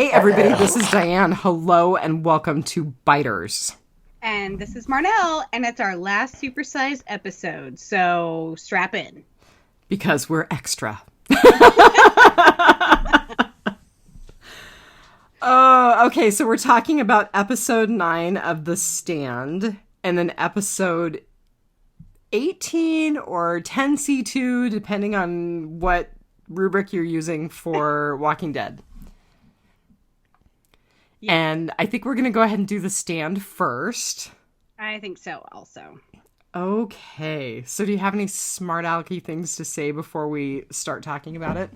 Hey everybody, this is Diane. Hello and welcome to Biters. And this is Marnell, and it's our last supersized episode, so strap in. Because we're extra. Oh, okay, so we're talking about episode 9 of The Stand, and then episode 18 or 10C2, depending on what rubric you're using for Walking Dead. Yeah. And I think we're going to go ahead and do The Stand first. I think so also. Okay. So do you have any smart alecky things to say before we start talking about it?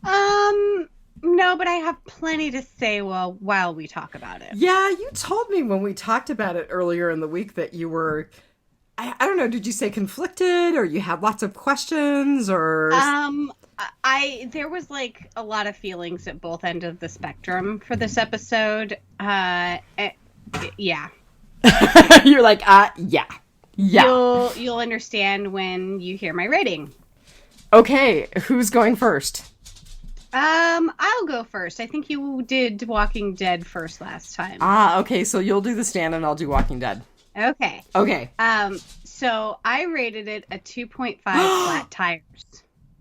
No, but I have plenty to say while we talk about it. Yeah, you told me when we talked about it earlier in the week that you were, I don't know, did you say conflicted or you had lots of questions or... There was like a lot of feelings at both ends of the spectrum for this episode. Yeah. You're like, yeah. You'll understand when you hear my rating. Okay, who's going first? I'll go first. I think you did Walking Dead first last time. Okay, so you'll do The Stand and I'll do Walking Dead. Okay. So I rated it a 2.5 flat tires.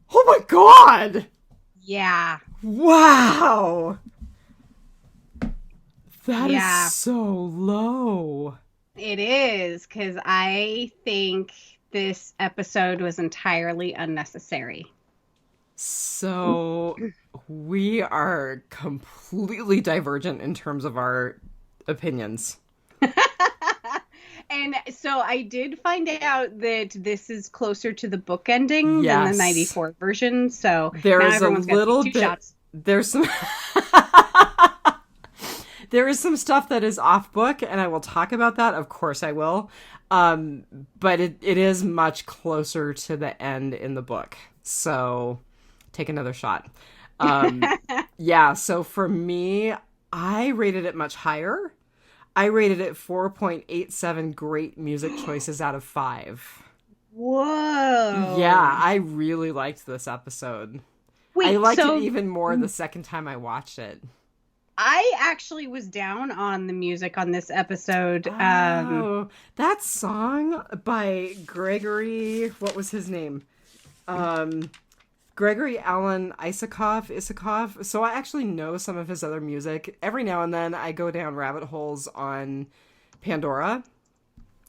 Oh my god! Yeah. Wow! That is so low. It is, because I think this episode was entirely unnecessary. So we are completely divergent in terms of our opinions. And so I did find out that this is closer to the book ending than the 94 version. So there's a little bit. Shots. There's some. There is some stuff that is off book, and I will talk about that. Of course, I will. But it is much closer to the end in the book. So take another shot. Yeah. So for me, I rated it much higher. I rated it 4.87 great music choices out of 5. Whoa. Yeah, I really liked this episode. Wait, I liked it even more the second time I watched it. I actually was down on the music on this episode. Oh, that song by Gregory, what was his name? Gregory Alan Isakov. So I actually know some of his other music. Every now and then I go down rabbit holes on Pandora.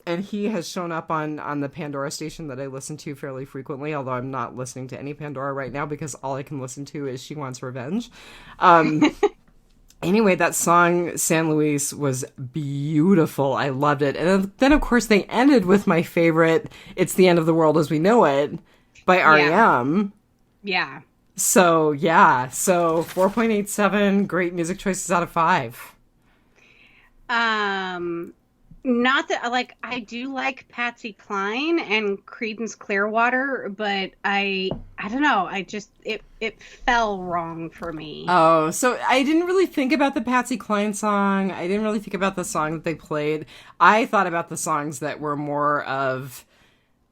And he has shown up on the Pandora station that I listen to fairly frequently, although I'm not listening to any Pandora right now because all I can listen to is She Wants Revenge. Anyway, that song, San Luis, was beautiful. I loved it. And then, of course, they ended with my favorite, It's the End of the World as We Know It, by R.E.M. Yeah. So 4.87 great music choices out of 5. Not that, like, I do like Patsy Cline and Creedence Clearwater, but I don't know, it fell wrong for me. Oh, so I didn't really think about the Patsy Cline song. I didn't really think about the song that they played. I thought about the songs that were more of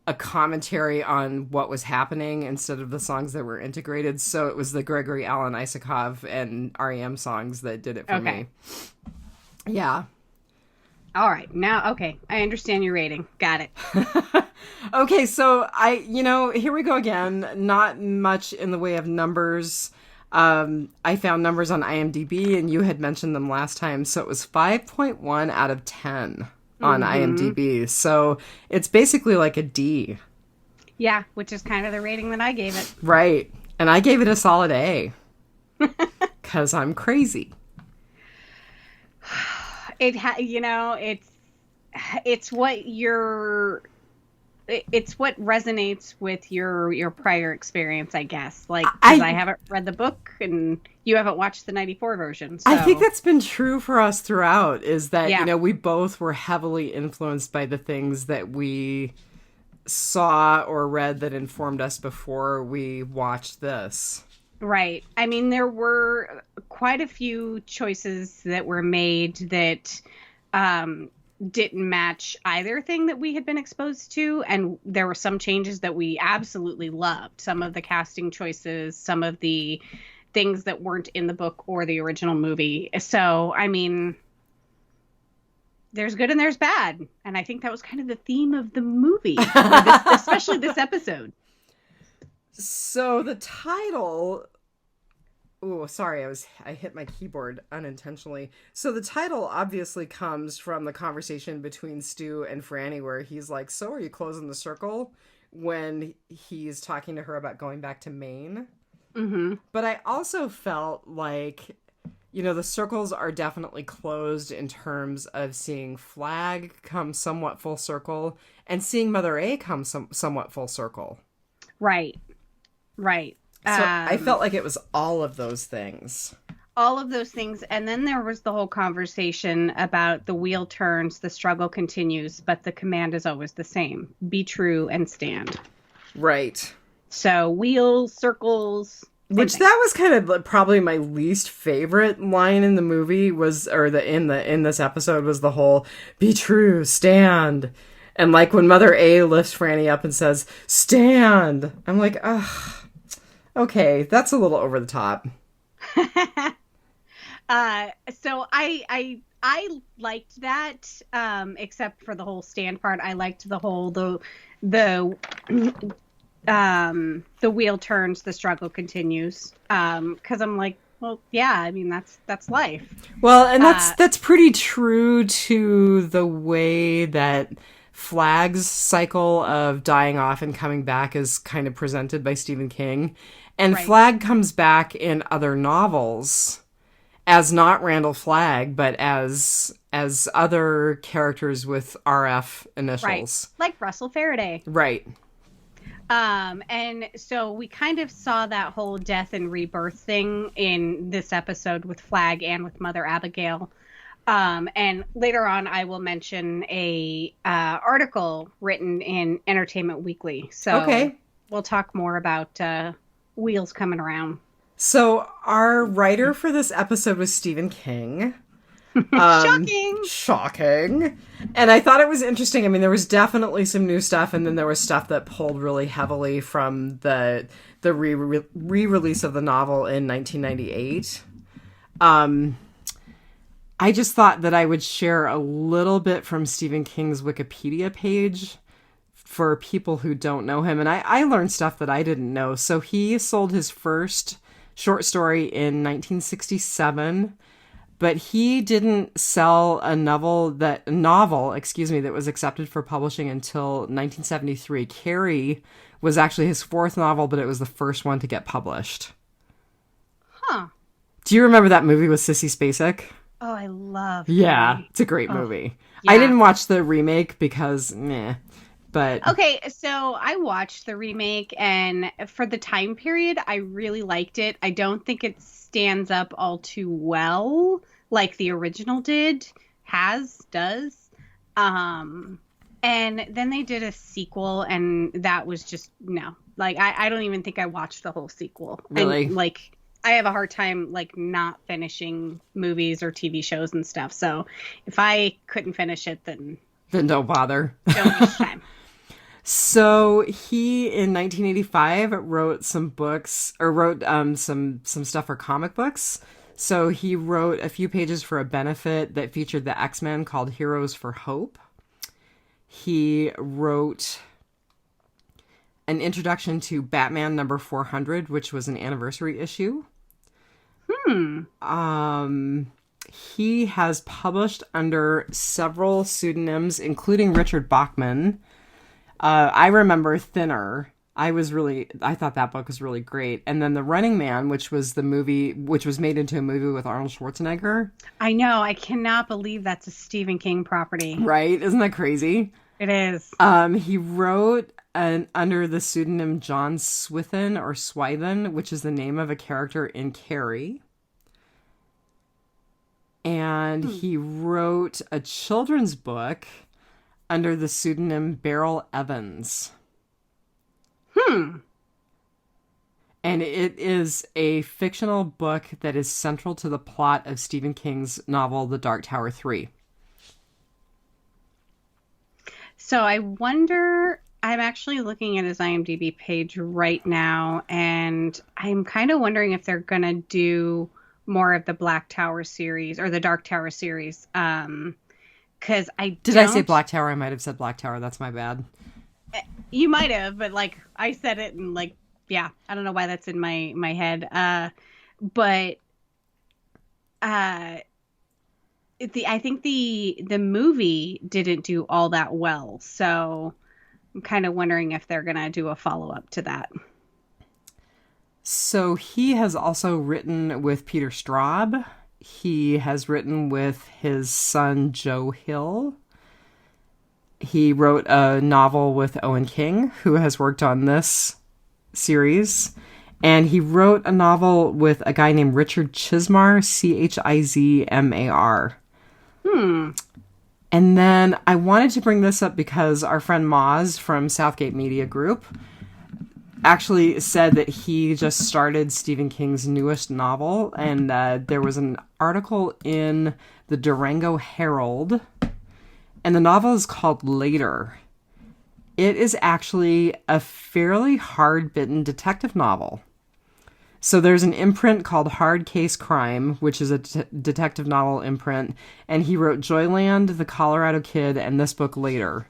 a commentary on what was happening instead of the songs that were integrated. So it was the Gregory Alan Isakov and R.E.M. songs that did it for me. Yeah. All right. Now, okay. I understand your rating. Got it. Okay. So here we go again. Not much in the way of numbers. I found numbers on IMDb and you had mentioned them last time. So it was 5.1 out of 10. On IMDb. So it's basically like a D. Yeah, which is kind of the rating that I gave it. Right. And I gave it a solid A. Because I'm crazy. It's what resonates with your prior experience, I guess. Like, because I haven't read the book and you haven't watched the 94 version. So. I think that's been true for us throughout, is that, we both were heavily influenced by the things that we saw or read that informed us before we watched this. Right. I mean, there were quite a few choices that were made that didn't match either thing that we had been exposed to, and there were some changes that we absolutely loved. Some of the casting choices, some of the things that weren't in the book or the original movie. So, I mean, there's good and there's bad. And I think that was kind of the theme of the movie, especially this episode. So the title... Oh, sorry, I hit my keyboard unintentionally. So the title obviously comes from the conversation between Stu and Franny where he's like, so are you closing the circle? When he's talking to her about going back to Maine. Mm-hmm. But I also felt like, you know, the circles are definitely closed in terms of seeing Flag come somewhat full circle and seeing Mother A come somewhat full circle. Right. Right. So I felt like it was all of those things. All of those things. And then there was the whole conversation about the wheel turns, the struggle continues, but the command is always the same. Be true and stand. Right. So wheels, circles. Which that was kind of probably my least favorite line in the movie was, or in this episode was the whole be true, stand. And like when Mother A lifts Franny up and says, stand. I'm like, ugh. Okay, that's a little over the top. So I liked that, except for the whole stand part. I liked the whole the wheel turns, the struggle continues. Because I'm like, well, yeah, I mean that's life. Well, and that's pretty true to the way that Flag's cycle of dying off and coming back is kind of presented by Stephen King. And right. Flag comes back in other novels as not Randall Flagg, but as other characters with RF initials. Right. Like Russell Faraday. Right. And so we kind of saw that whole death and rebirth thing in this episode with Flagg and with Mother Abigail. And later on, I will mention a article written in Entertainment Weekly. So okay. We'll talk more about wheels coming around. So our writer for this episode was Stephen King. Shocking. And I thought it was interesting. I mean, there was definitely some new stuff, and then there was stuff that pulled really heavily from the re-release of the novel in 1998. I just thought that I would share a little bit from Stephen King's Wikipedia page for people who don't know him. And I learned stuff that I didn't know. So he sold his first short story in 1967, but he didn't sell a novel that was accepted for publishing until 1973. Carrie was actually his fourth novel, but it was the first one to get published. Huh. Do you remember that movie with Sissy Spacek? Oh, I love Yeah, Carrie. It's a great movie. Yeah. I didn't watch the remake because, meh. But okay, so I watched the remake, and for the time period, I really liked it. I don't think it stands up all too well like the original does. And then they did a sequel, and that was just, no. Like, I don't even think I watched the whole sequel. Really? And, like, I have a hard time, like, not finishing movies or TV shows and stuff. So if I couldn't finish it, then don't bother. Don't waste time. So he, in 1985, wrote some books, or wrote some stuff for comic books. So he wrote a few pages for a benefit that featured the X-Men called Heroes for Hope. He wrote an introduction to Batman number 400, which was an anniversary issue. He has published under several pseudonyms, including Richard Bachman. I remember Thinner. I thought that book was really great. And then The Running Man, which was made into a movie with Arnold Schwarzenegger. I know. I cannot believe that's a Stephen King property. Right? Isn't that crazy? It is. He wrote under the pseudonym John Swithin, which is the name of a character in Carrie. And he wrote a children's book under the pseudonym Beryl Evans. And it is a fictional book that is central to the plot of Stephen King's novel, The Dark Tower 3. So I wonder I'm actually looking at his IMDb page right now, and I'm kind of wondering if they're going to do more of the Black Tower series or the Dark Tower series. Because Did I say Black Tower? I might have said Black Tower. That's my bad. You might have, but like I said it, and like, yeah, I don't know why that's in my head. But I think the movie didn't do all that well, so I'm kind of wondering if they're gonna do a follow-up to that. So he has also written with Peter Straub. He has written with his son Joe Hill. He wrote a novel with Owen King, who has worked on this series. And he wrote a novel with a guy named Richard Chizmar, Chizmar. And then I wanted to bring this up because our friend Moz from Southgate Media Group actually said that he just started Stephen King's newest novel. And there was an article in the Durango Herald. And the novel is called Later. It is actually a fairly hard-bitten detective novel. So there's an imprint called Hard Case Crime, which is a detective novel imprint. And he wrote Joyland, The Colorado Kid, and this book Later.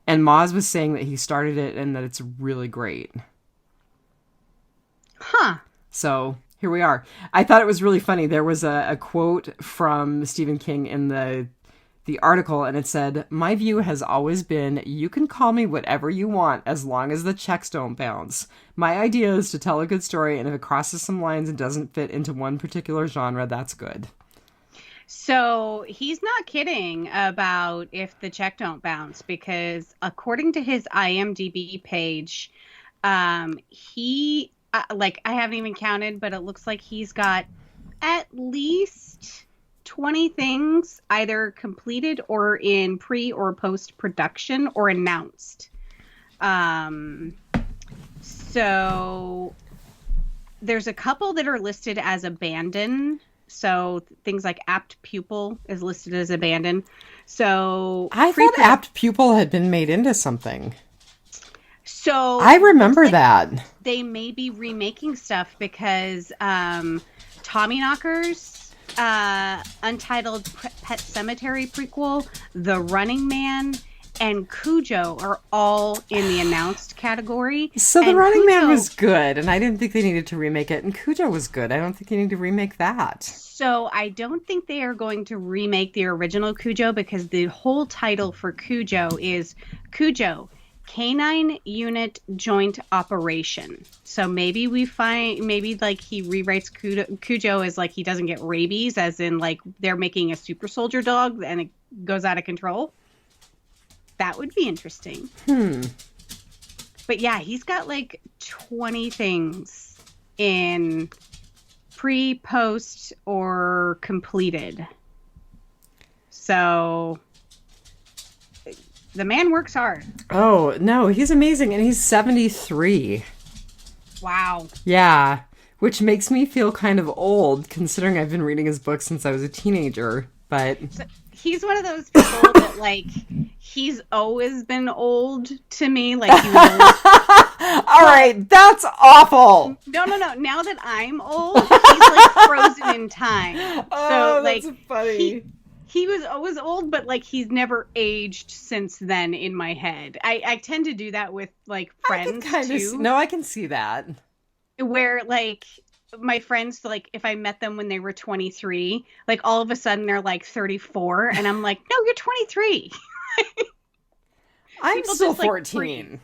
And Moz was saying that he started it and that it's really great. Huh. So here we are. I thought it was really funny. There was a quote from Stephen King in the article, and it said, "My view has always been, you can call me whatever you want as long as the checks don't bounce. My idea is to tell a good story, and if it crosses some lines and doesn't fit into one particular genre, that's good." So he's not kidding about if the check don't bounce, because according to his IMDb page, he, I haven't even counted, but it looks like he's got at least 20 things either completed or in pre or post production or announced. So there's a couple that are listed as abandoned. So things like Apt Pupil is listed as abandoned. So I thought Apt Pupil had been made into something. So I remember that. They may be remaking stuff because Tommyknockers, Untitled Pet Cemetery prequel, The Running Man, and Cujo are all in the announced category. So The Running Man was good, and I didn't think they needed to remake it, and Cujo was good. I don't think you need to remake that. So I don't think they are going to remake the original Cujo, because the whole title for Cujo is Cujo, Canine Unit Joint Operation. So maybe like he rewrites Cujo as like he doesn't get rabies, as in like they're making a super soldier dog and it goes out of control. That would be interesting. But yeah, he's got like 20 things in pre, post, or completed. So the man works hard. Oh, no, he's amazing. And he's 73. Wow. Yeah, which makes me feel kind of old, considering I've been reading his books since I was a teenager. But so he's one of those people that, like, he's always been old to me. Like, he was all right, that's awful. No. Now that I'm old, he's like frozen in time. Oh, so, that's like, funny. He was always old, but like he's never aged since then in my head. I tend to do that with like friends too. No, I can see that. Where like my friends, like if I met them when they were 23, like all of a sudden they're like 34, and I'm like, no, you're 23. I'm still 14.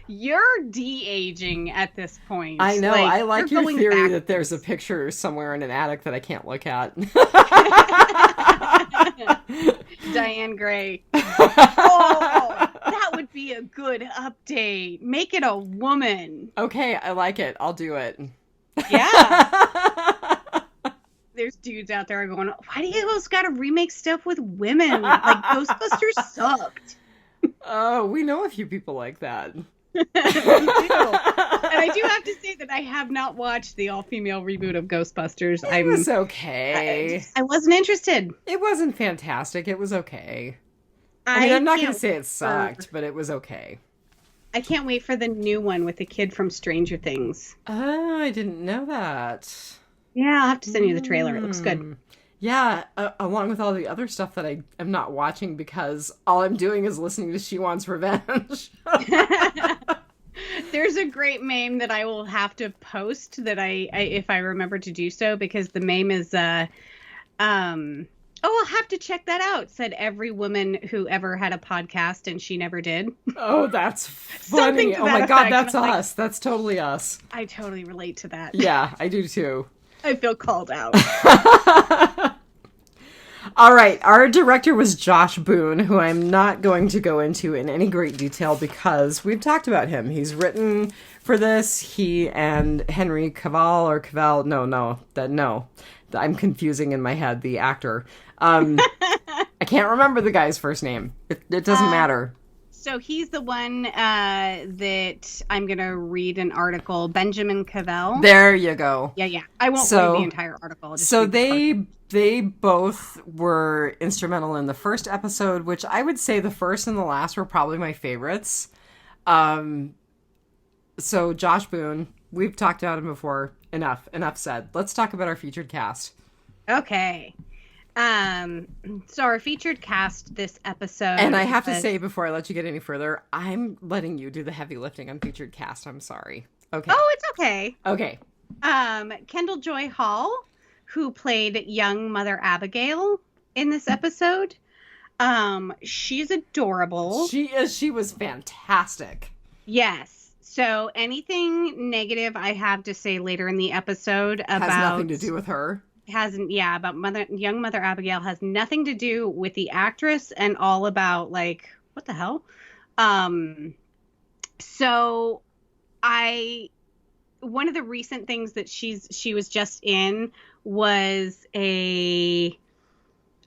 You're de-aging at this point. I know. I like your theory that there's a picture somewhere in an attic that I can't look at. Diane Gray. Oh, that would be a good update. Make it a woman. Okay, I like it. I'll do it. Yeah. There's dudes out there going, why do you always gotta remake stuff with women? Like, Ghostbusters sucked. Oh, we know a few people like that. We do. And I do have to say that I have not watched the all-female reboot of Ghostbusters. It was okay. I wasn't interested. It wasn't fantastic. It was okay. I mean, I'm not going can't to say it wait for- sucked, but it was okay. I can't wait for the new one with the kid from Stranger Things. Oh, I didn't know that. Yeah, I'll have to send you the trailer. It looks good. Hmm. Yeah, along with all the other stuff that I am not watching because all I'm doing is listening to She Wants Revenge. There's a great meme that I will have to post that I if I remember to do so, because the meme is oh, I'll have to check that out, said every woman who ever had a podcast and she never did. Oh, that's Something funny. to Oh that my God, effect. that's And I'm like, us. That's totally us. I totally relate to that. Yeah, I do too. I feel called out. All right, our director was Josh Boone, who I'm not going to go into in any great detail because we've talked about him. He's written for this. He and Henry Cavill, no. I'm confusing in my head the actor. I can't remember the guy's first name. It doesn't matter. So he's the one that I'm going to read an article, Benjamin Cavell. There you go. Yeah. I won't read the entire article. I'll just So read the part. they both were instrumental in the first episode, which I would say the first and the last were probably my favorites. So Josh Boone, we've talked about him before. Enough said. Let's talk about our featured cast. Okay. So our featured cast this episode. And I have to say before I let you get any further, I'm letting you do the heavy lifting on featured cast. I'm sorry. Okay. Oh, it's okay. Okay. Kendall Joy Hall, who played young Mother Abigail in this episode. She's adorable. She is. She was fantastic. Yes. So anything negative I have to say later in the episode about has nothing to do with her. About young Mother Abigail has nothing to do with the actress and all about like what the hell. So one of the recent things that she was just in was now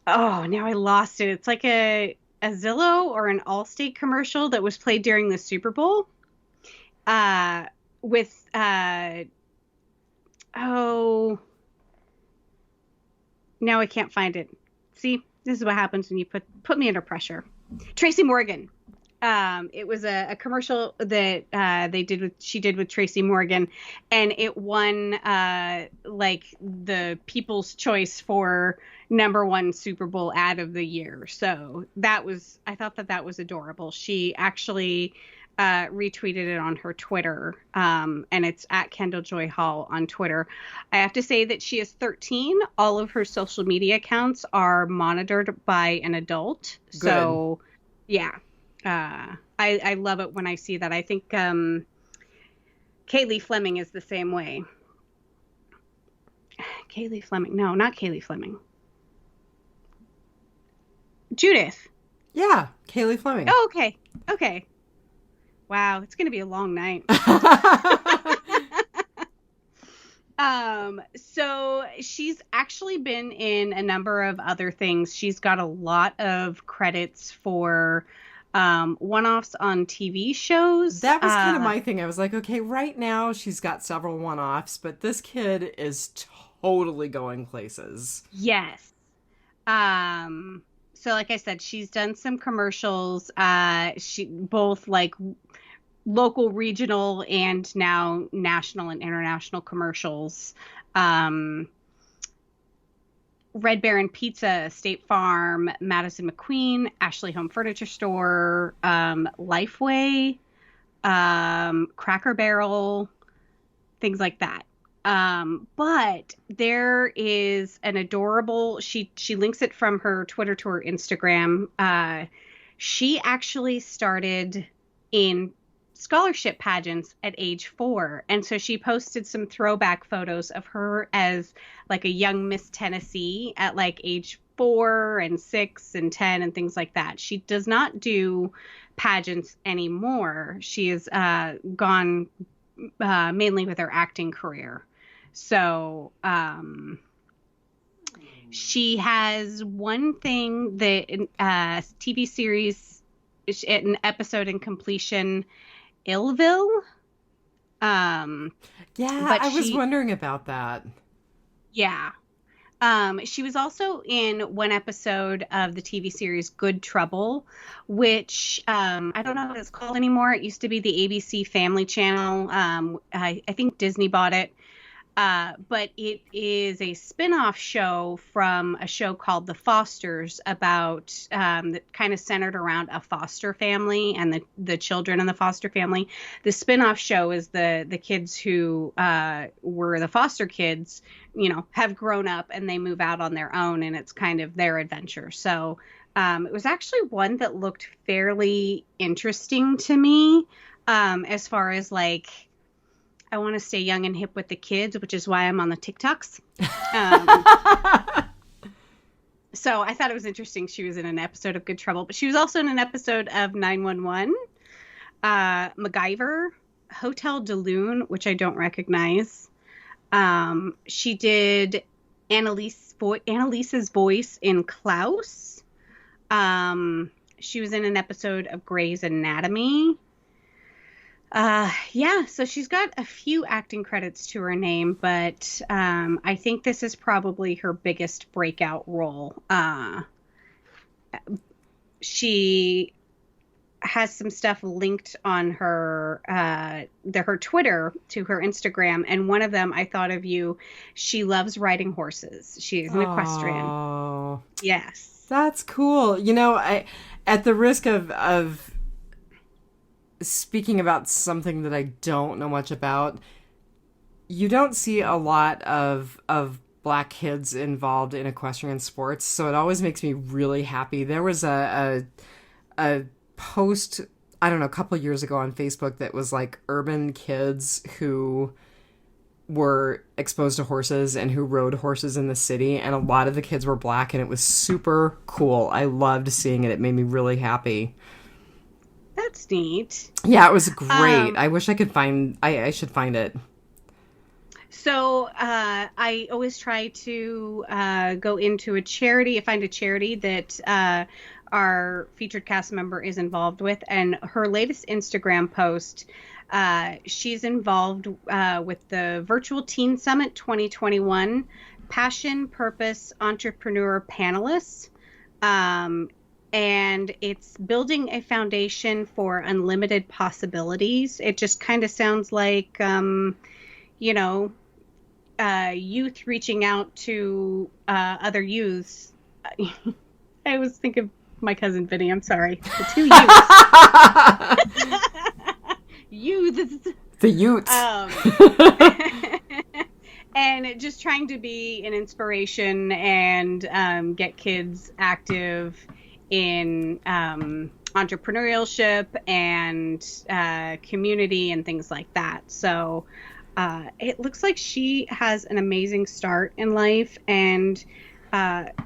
I lost it. It's like a Zillow or an Allstate commercial that was played during the Super Bowl. With now I can't find it. See, this is what happens when you put me under pressure. Tracy Morgan. It was a commercial that she did with Tracy Morgan, and it won like the People's Choice for #1 Super Bowl ad of the year. So I thought that was adorable. She actually retweeted it on her Twitter, and it's at Kendall Joy Hall on Twitter. I have to say that she is 13. All of her social media accounts are monitored by an adult. Good. So, yeah. I love it when I see that. I think Kaylee Fleming is the same way. Kaylee Fleming. No, not Kaylee Fleming. Judith. Yeah, Kaylee Fleming. Oh, okay. Wow, it's going to be a long night. So she's actually been in a number of other things. She's got a lot of credits for one-offs on TV shows. That was kind of my thing. I was like, okay, right now she's got several one-offs, but this kid is totally going places. Yes. So like I said, she's done some commercials. She both like local, regional, and now national and international commercials. Red Baron Pizza, State Farm, Madison McQueen, Ashley Home Furniture Store, Lifeway, Cracker Barrel, things like that. But there is an adorable, she links it from her Twitter to her Instagram. She actually started in scholarship pageants at age 4. And so she posted some throwback photos of her as like a young Miss Tennessee at like age 4 and 6 and 10 and things like that. She does not do pageants anymore. She has gone mainly with her acting career. So she has one thing that TV series, an episode in completion, Illville. Yeah, I was wondering about that. Yeah. She was also in one episode of the TV series Good Trouble, which I don't know what it's called anymore. It used to be the ABC Family Channel. I think Disney bought it. But it is a spin-off show from a show called The Fosters about that kind of centered around a foster family and the children in the foster family. The spin-off show is the kids who were the foster kids, have grown up and they move out on their own, and it's kind of their adventure. So it was actually one that looked fairly interesting to me, as far as like, I want to stay young and hip with the kids, which is why I'm on the TikToks. So I thought it was interesting she was in an episode of Good Trouble, but she was also in an episode of 911, MacGyver, Hotel de Lune, which I don't recognize. She did Annalise's voice in Klaus. She was in an episode of Grey's Anatomy. So she's got a few acting credits to her name, but I think this is probably her biggest breakout role. She has some stuff linked on her her Twitter to her Instagram, and one of them, I thought of you. She loves riding horses. She is an equestrian. Oh, yes, that's cool. I, at the risk of speaking about something that I don't know much about, you don't see a lot of Black kids involved in equestrian sports, so it always makes me really happy. There was a post, I don't know, a couple of years ago on Facebook that was like urban kids who were exposed to horses and who rode horses in the city, and a lot of the kids were Black, and it was super cool. I loved seeing it. It made me really happy. That's neat. Yeah, it was great. I wish I could I should find it. So I always try to go into find a charity that our featured cast member is involved with. And her latest Instagram post, she's involved with the Virtual Teen Summit 2021 Passion, Purpose, Entrepreneur Panelists. And it's building a foundation for unlimited possibilities. It just kind of sounds like, youth reaching out to other youths. I always think of my cousin Vinny. I'm sorry. The two youths. Youths. The youths. And just trying to be an inspiration and get kids active in entrepreneurship and community and things like that. So it looks like she has an amazing start in life, and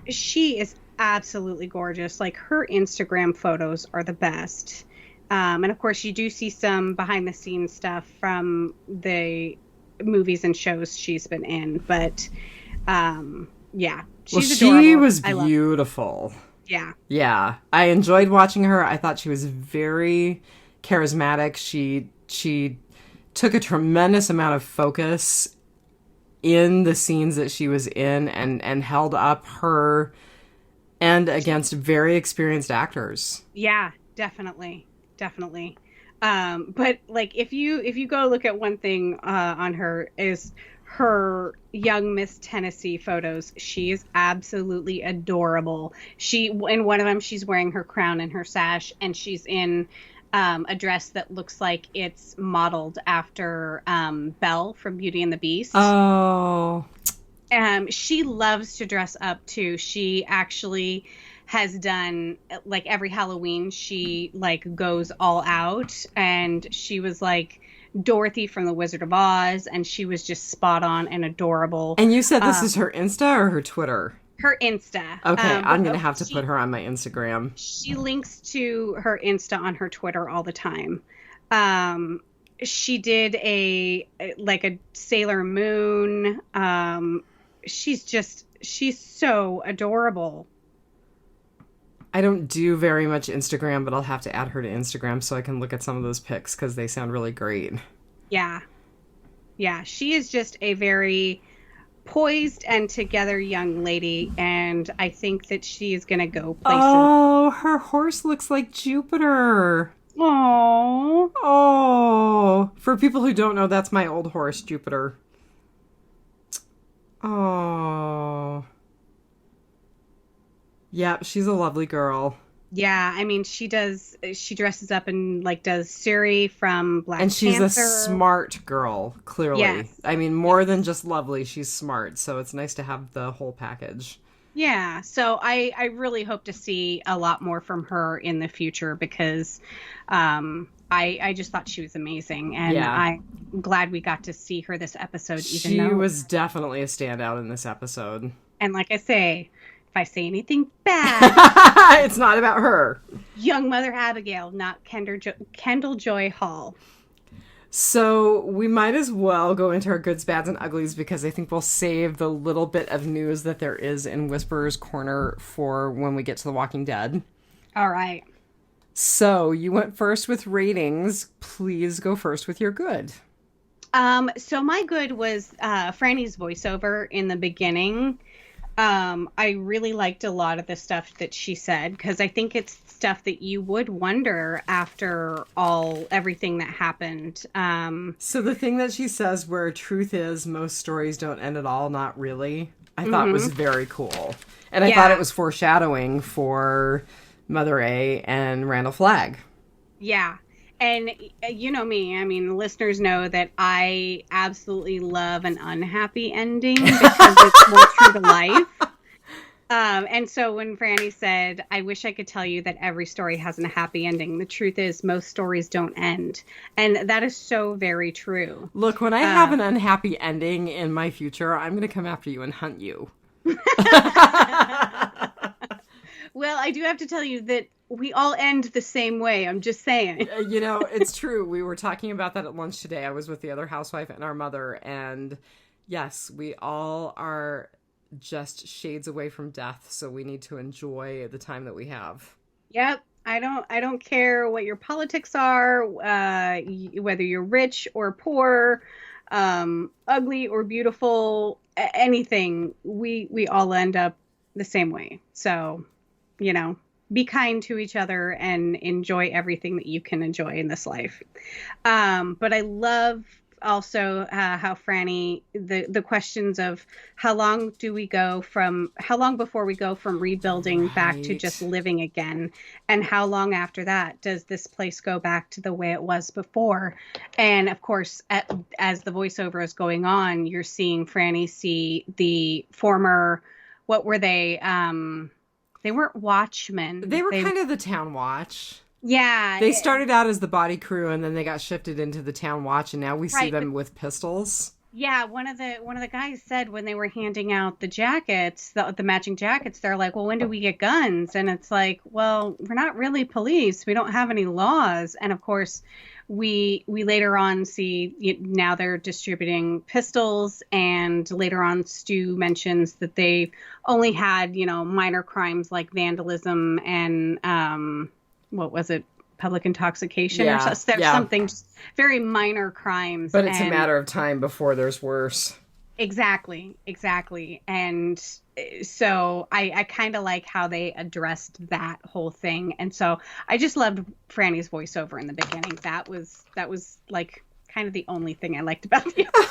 she is absolutely gorgeous. Like, her Instagram photos are the best. And of course you do see some behind the scenes stuff from the movies and shows she's been in, but she's adorable. She was beautiful. Yeah, I enjoyed watching her. I thought she was very charismatic. She took a tremendous amount of focus in the scenes that she was in, and held up her end against very experienced actors. Yeah, definitely. But like, if you go look at one thing on her, is her young Miss Tennessee photos. She is absolutely adorable. In one of them, she's wearing her crown and her sash, and she's in a dress that looks like it's modeled after Belle from Beauty and the Beast. Oh. She loves to dress up too. She actually has done, like, every Halloween, she like goes all out, and she was like Dorothy from The Wizard of Oz, and she was just spot on and adorable. And you said this is her Insta or her Twitter? Her Insta. Okay, I'm going to have to put her on my Instagram. She links to her Insta on her Twitter all the time. She did a Sailor Moon. She's so adorable. I don't do very much Instagram, but I'll have to add her to Instagram so I can look at some of those pics because they sound really great. Yeah. Yeah, she is just a very poised and together young lady, and I think that she is going to go places. Oh, her horse looks like Jupiter. Oh. Oh, for people who don't know, that's my old horse, Jupiter. Oh. Yeah, she's a lovely girl. Yeah, I mean, she dresses up and like does Suri from Black And she's Panther. a smart girl, clearly. Yes. I mean, more than just lovely, she's smart. So it's nice to have the whole package. Yeah, so I really hope to see a lot more from her in the future because I just thought she was amazing. And Yeah. I'm glad we got to see her this episode. She was definitely a standout in this episode. And like I say, if I say anything bad, it's not about her. young Mother Abigail, not Kendall Joy Hall. So we might as well go into our goods, bads, and uglies because I think we'll save the little bit of news that there is in Whisperer's Corner for when we get to The Walking Dead. All right. So you went first with ratings. Please go first with your good. So my good was Franny's voiceover in the beginning. I really liked a lot of the stuff that she said because I think it's stuff that you would wonder after everything that happened. So the thing that she says where truth is most stories don't end at all, not really, I thought was very cool. And I thought it was foreshadowing for Mother A and Randall Flagg. Yeah. And you know me, I mean, listeners know that I absolutely love an unhappy ending because it's more true to life. And so when Franny said, I wish I could tell you that every story has a happy ending, the truth is most stories don't end. And that is so very true. Look, when I have an unhappy ending in my future, I'm going to come after you and hunt you. Well, I do have to tell you that we all end the same way. I'm just saying. You know, it's true. We were talking about that at lunch today. I was with the other housewife and our mother. And yes, we all are just shades away from death. So we need to enjoy the time that we have. Yep. I don't care what your politics are, whether you're rich or poor, ugly or beautiful, anything. We all end up the same way. So, you know, be kind to each other and enjoy everything that you can enjoy in this life. But I love also how Franny, the questions of how long before we go from rebuilding back to just living again, and how long after that does this place go back to the way it was before? And of course, as the voiceover is going on, you're seeing Franny see the former, what were they? They weren't watchmen. They were kind of the town watch. Yeah. They started out as the body crew and then they got shifted into the town watch and now we see them with pistols. Yeah, one of the guys said when they were handing out the jackets, the matching jackets, they're like, well, when do we get guns? And it's like, well, we're not really police. We don't have any laws. And of course, we later on see now they're distributing pistols, and later on Stu mentions that they only had, minor crimes like vandalism and what was it? Public intoxication or something, just very minor crimes. But it's a matter of time before there's worse. Exactly. And so I kind of like how they addressed that whole thing. And so I just loved Franny's voiceover in the beginning. That was like kind of the only thing I liked about the episode.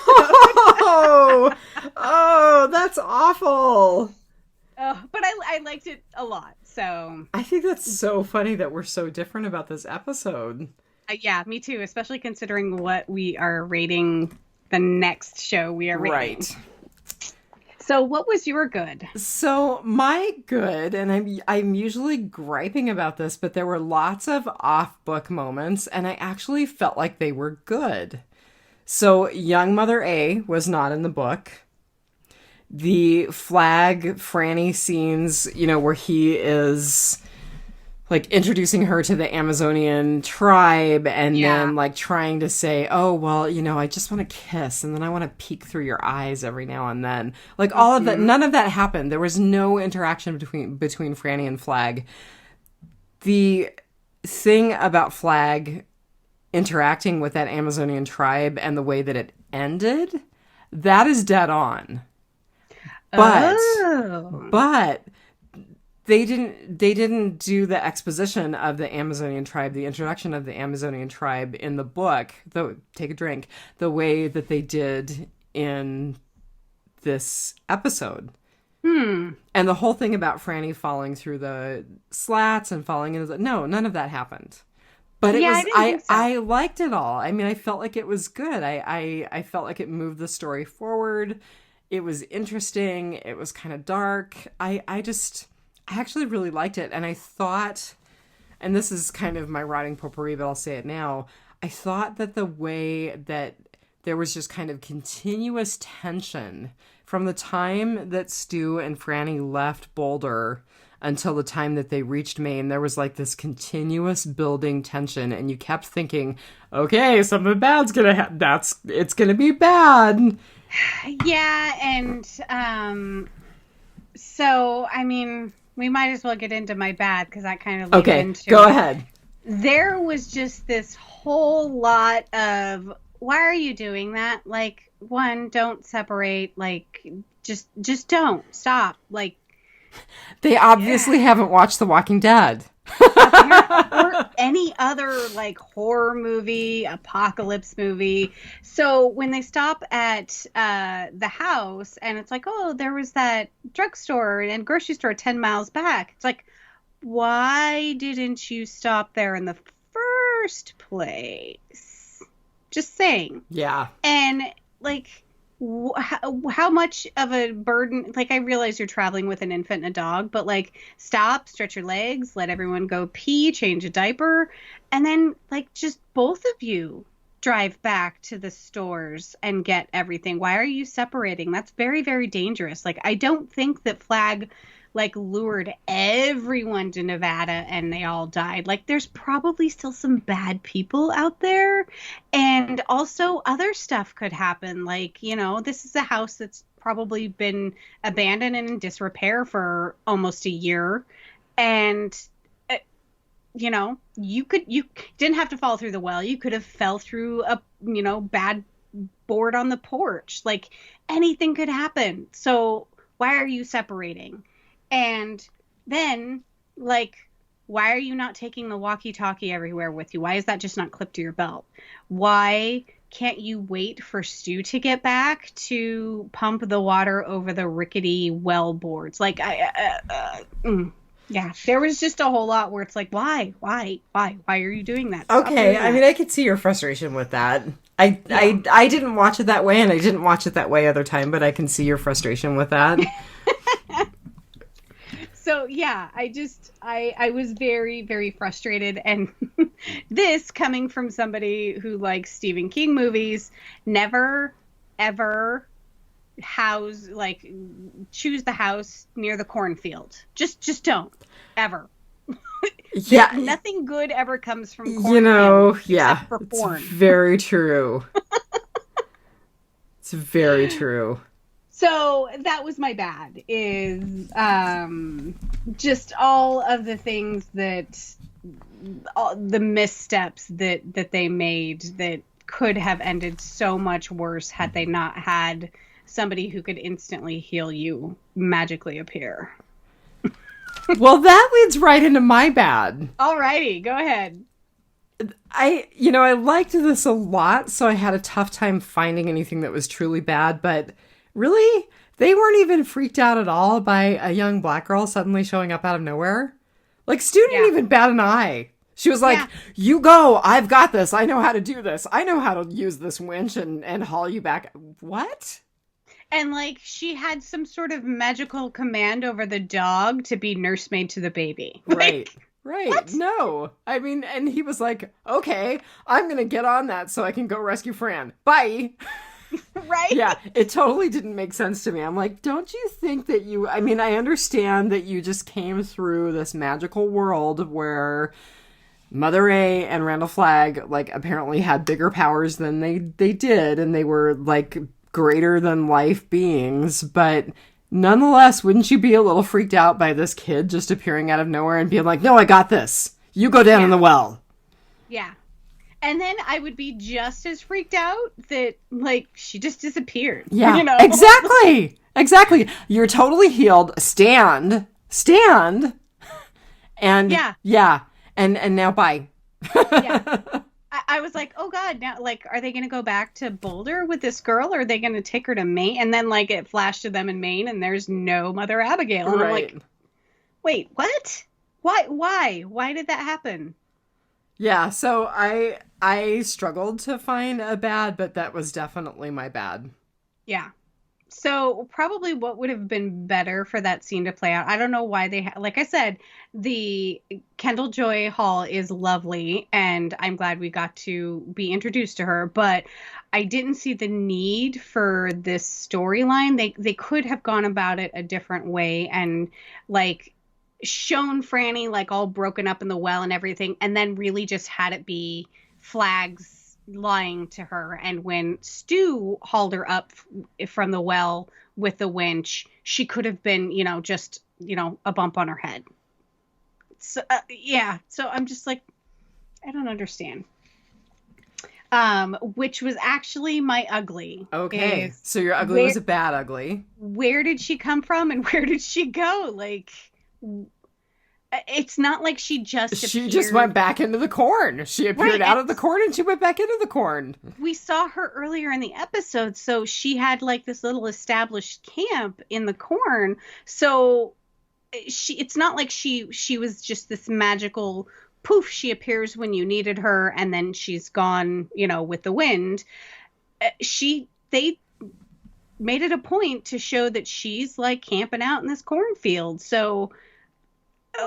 Oh, that's awful. But I liked it a lot. So I think that's so funny that we're so different about this episode. Yeah, me too, especially considering what we are rating the next show we are rating. Right. So what was your good? So my good, and I'm usually griping about this, but there were lots of off-book moments, and I actually felt like they were good. So young Mother A was not in the book. The Flagg Franny scenes, where he is like introducing her to the Amazonian tribe and then like trying to say, oh, well, I just want to kiss and then I want to peek through your eyes every now and then. Like all of that, none of that happened. There was no interaction between Franny and Flagg. The thing about Flagg interacting with that Amazonian tribe and the way that it ended, that is dead on. But Oh. but they didn't do the exposition of the Amazonian tribe, the introduction of the Amazonian tribe in the book, though take a drink, the way that they did in this episode. And the whole thing about Franny falling through the slats and falling into no, none of that happened. But it was I liked it all. I mean, I felt like it was good. I felt like it moved the story forward. It was interesting. It was kind of dark. I actually really liked it. And I thought, and this is kind of my rotting potpourri, but I'll say it now. I thought that the way that there was just kind of continuous tension from the time that Stu and Franny left Boulder until the time that they reached Maine, there was like this continuous building tension, and you kept thinking, okay, something bad's gonna happen. It's gonna be bad. Yeah, and so I mean, we might as well get into my bad because that kind of go ahead. There was just this whole lot of, why are you doing that? Like, one, don't separate. Like, just don't stop. Like, they obviously haven't watched The Walking Dead. Or any other like horror movie, apocalypse movie. So when they stop at the house and it's like, oh, there was that drugstore and grocery store 10 miles back. It's like, why didn't you stop there in the first place? Just saying. Yeah. And like, how much of a burden, like, I realize you're traveling with an infant and a dog, but like, stop, stretch your legs, let everyone go pee, change a diaper, and then like just both of you drive back to the stores and get everything. Why are you separating? That's very, very dangerous. Like, I don't think that Flag like lured everyone to Nevada and they all died. Like, there's probably still some bad people out there, and also other stuff could happen. Like, you know, this is a house that's probably been abandoned and in disrepair for almost a year, and you know, you didn't have to fall through the well. You could have fell through a, you know, bad board on the porch. Like, anything could happen. So why are you separating? And then, like, why are you not taking the walkie-talkie everywhere with you? Why is that just not clipped to your belt? Why can't you wait for Stu to get back to pump the water over the rickety well boards? Like, yeah, there was just a whole lot where it's like, why are you doing that? Stop Okay, doing that. I mean, I could see your frustration with that. I didn't watch it that way, and I didn't watch it that way other time, but I can see your frustration with that. So yeah, I was very, very frustrated, and this coming from somebody who likes Stephen King movies, never ever choose the house near the cornfield. Just don't ever. Yeah, nothing good ever comes from cornfield. You know, yeah, except for porn. It's very true. It's very true. So that was my bad, is just all of the things the missteps that they made that could have ended so much worse had they not had somebody who could instantly heal you magically appear. Well, that leads right into my bad. Alrighty, go ahead. I liked this a lot, so I had a tough time finding anything that was truly bad, but really, they weren't even freaked out at all by a young black girl suddenly showing up out of nowhere. Like, Stu didn't even bat an eye. She was like, You go, I've got this, I know how to do this, I know how to use this winch and haul you back. What? And, like, she had some sort of magical command over the dog to be nursemaid to the baby. Right. Right. What? No. I mean, and he was like, okay, I'm going to get on that so I can go rescue Fran. Bye. Right? Yeah, it totally didn't make sense to me. I'm like, don't you think that I understand that you just came through this magical world where Mother A and Randall Flagg, like, apparently had bigger powers than they did, and they were, like, greater than life beings, but nonetheless, wouldn't you be a little freaked out by this kid just appearing out of nowhere and being like, no, I got this. You go down in the well. Yeah. And then I would be just as freaked out that, like, she just disappeared. Yeah, you know? exactly. Exactly. You're totally healed. Stand. And Yeah. And now bye. Yeah. I was like, oh God, now, like, are they going to go back to Boulder with this girl, or are they going to take her to Maine? And then, like, it flashed to them in Maine, and there's no Mother Abigail. And I'm like, wait, what? Why did that happen? Yeah, so I struggled to find a bad, but that was definitely my bad. Yeah. So probably what would have been better for that scene to play out. I don't know why like I said, the Kendall Joy Hall is lovely, and I'm glad we got to be introduced to her, but I didn't see the need for this storyline. They could have gone about it a different way and, like, shown Franny, like, all broken up in the well and everything, and then really just had it be Flags lying to her. And when Stu hauled her up from the well with the winch, she could have been, just, a bump on her head. So, yeah. So I'm just like, I don't understand. Which was actually my ugly. Okay. So your ugly was a bad ugly. Where did she come from and where did she go? Like, it's not like she just went back into the corn. She appeared out of the corn and she went back into the corn. We saw her earlier in the episode, so she had, like, this little established camp in the corn. So it's not like she was just this magical poof. She appears when you needed her and then she's gone, with the wind. They made it a point to show that she's, like, camping out in this cornfield. So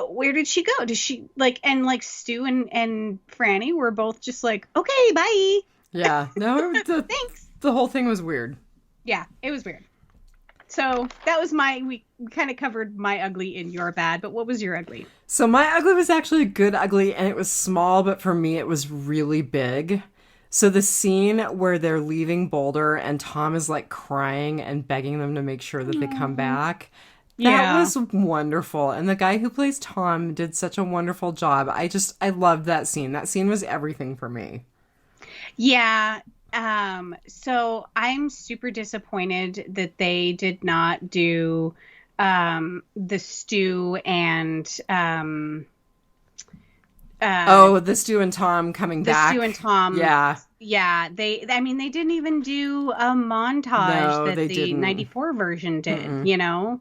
where did she go? Did she, like, and, like, Stu and Franny were both just like, okay, bye. Yeah. No, thanks. The whole thing was weird. Yeah, it was weird. So that was we kind of covered my ugly in your bad, but what was your ugly? So my ugly was actually a good ugly, and it was small, but for me it was really big. So the scene where they're leaving Boulder and Tom is, like, crying and begging them to make sure that they come back. That was wonderful. And the guy who plays Tom did such a wonderful job. I loved that scene. That scene was everything for me. Yeah. So I'm super disappointed that they did not do the Stu and the Stu and Tom coming back. The Stu and Tom. Yeah. Yeah. They didn't even do a montage that the didn't. 94 version did, Mm-mm.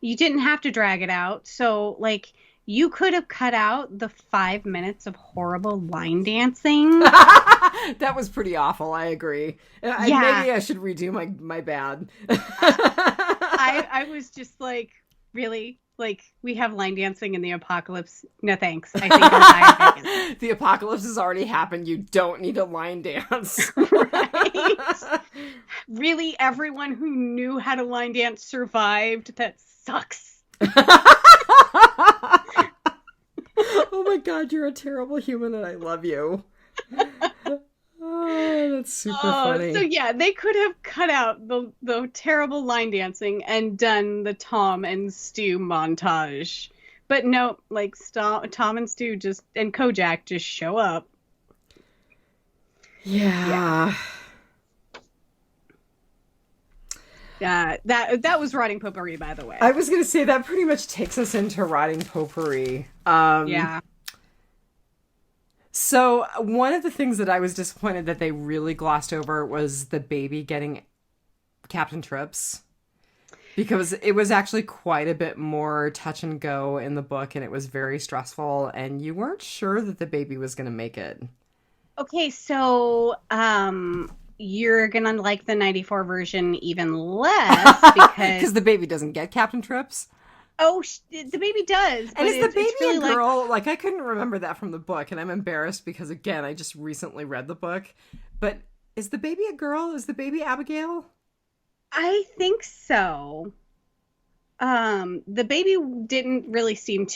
You didn't have to drag it out. So, like, you could have cut out the 5 minutes of horrible line dancing. That was pretty awful. I agree. Yeah. Maybe I should redo my bad. I was just like, really? Like, we have line dancing in the apocalypse? No, thanks. I think I'm tired. The apocalypse has already happened. You don't need a line dance. Right? Really? Everyone who knew how to line dance survived? That sucks. Oh my God, you're a terrible human and I love you. Oh, that's super funny. So yeah, they could have cut out the terrible line dancing and done the Tom and Stu montage. But no, like, Tom and Stu and Kojak just show up. Yeah. That was Rotting Potpourri, by the way. I was going to say that pretty much takes us into Rotting Potpourri. Yeah. So one of the things that I was disappointed that they really glossed over was the baby getting Captain Trips. Because it was actually quite a bit more touch and go in the book, and it was very stressful, and you weren't sure that the baby was going to make it. Okay, so you're going to like the 94 version even less because the baby doesn't get Captain Trips? Oh, the baby does. And is the baby really a girl? Like, I couldn't remember that from the book, and I'm embarrassed because, again, I just recently read the book. But is the baby a girl? Is the baby Abigail? I think so. The baby didn't really seem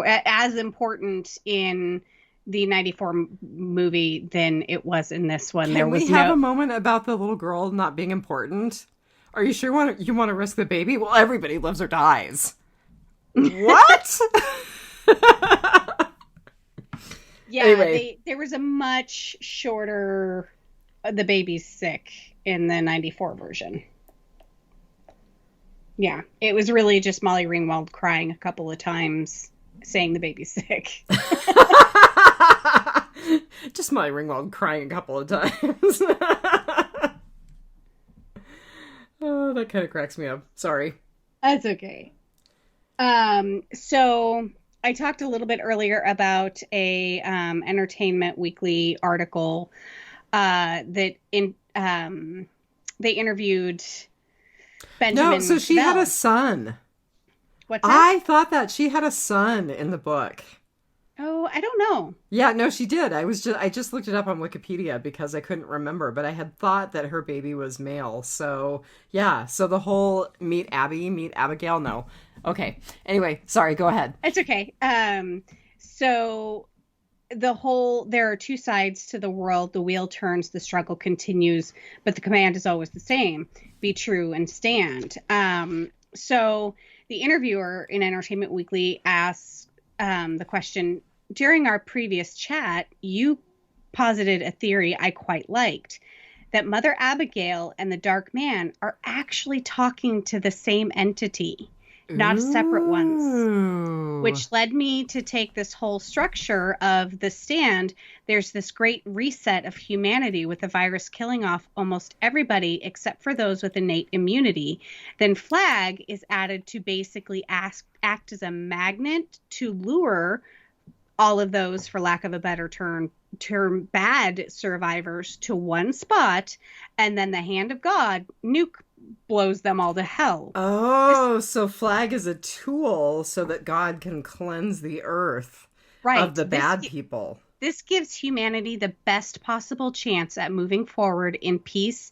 as important in the 94 movie than it was in this one. Can we have a moment about the little girl not being important? Are you sure you want to risk the baby? Well, everybody lives or dies. What? Yeah, Anyway, there was a much shorter The Baby's Sick in the 94 version. Yeah, it was really just Molly Ringwald crying a couple of times saying the baby's sick. just Molly Ringwald crying a couple of times. Oh, that kind of cracks me up. Sorry. That's okay. So I talked a little bit earlier about a Entertainment Weekly article that they interviewed Benjamin. No, so she had Bell. a son. What's that? I thought that she had a son in the book. Oh, I don't know. Yeah, no, she did. I just looked it up on Wikipedia because I couldn't remember, but I had thought that her baby was male. So, yeah, so the whole meet Abby, meet Abigail, no. Okay. Anyway, sorry, go ahead. It's okay. So there are two sides to the world. The wheel turns, the struggle continues, but the command is always the same: be true and stand. So the interviewer in Entertainment Weekly asks the question: during our previous chat, you posited a theory I quite liked, that Mother Abigail and the Dark Man are actually talking to the same entity, not separate ones. Ooh. Which led me to take this whole structure of the stand. There's this great reset of humanity with the virus killing off almost everybody except for those with innate immunity. Then Flag is added to basically act as a magnet to lure all of those, for lack of a better term, bad survivors to one spot, and then the hand of God nuke blows them all to hell. Oh, so Flag is a tool so that God can cleanse the earth of the bad people. This gives humanity the best possible chance at moving forward in peace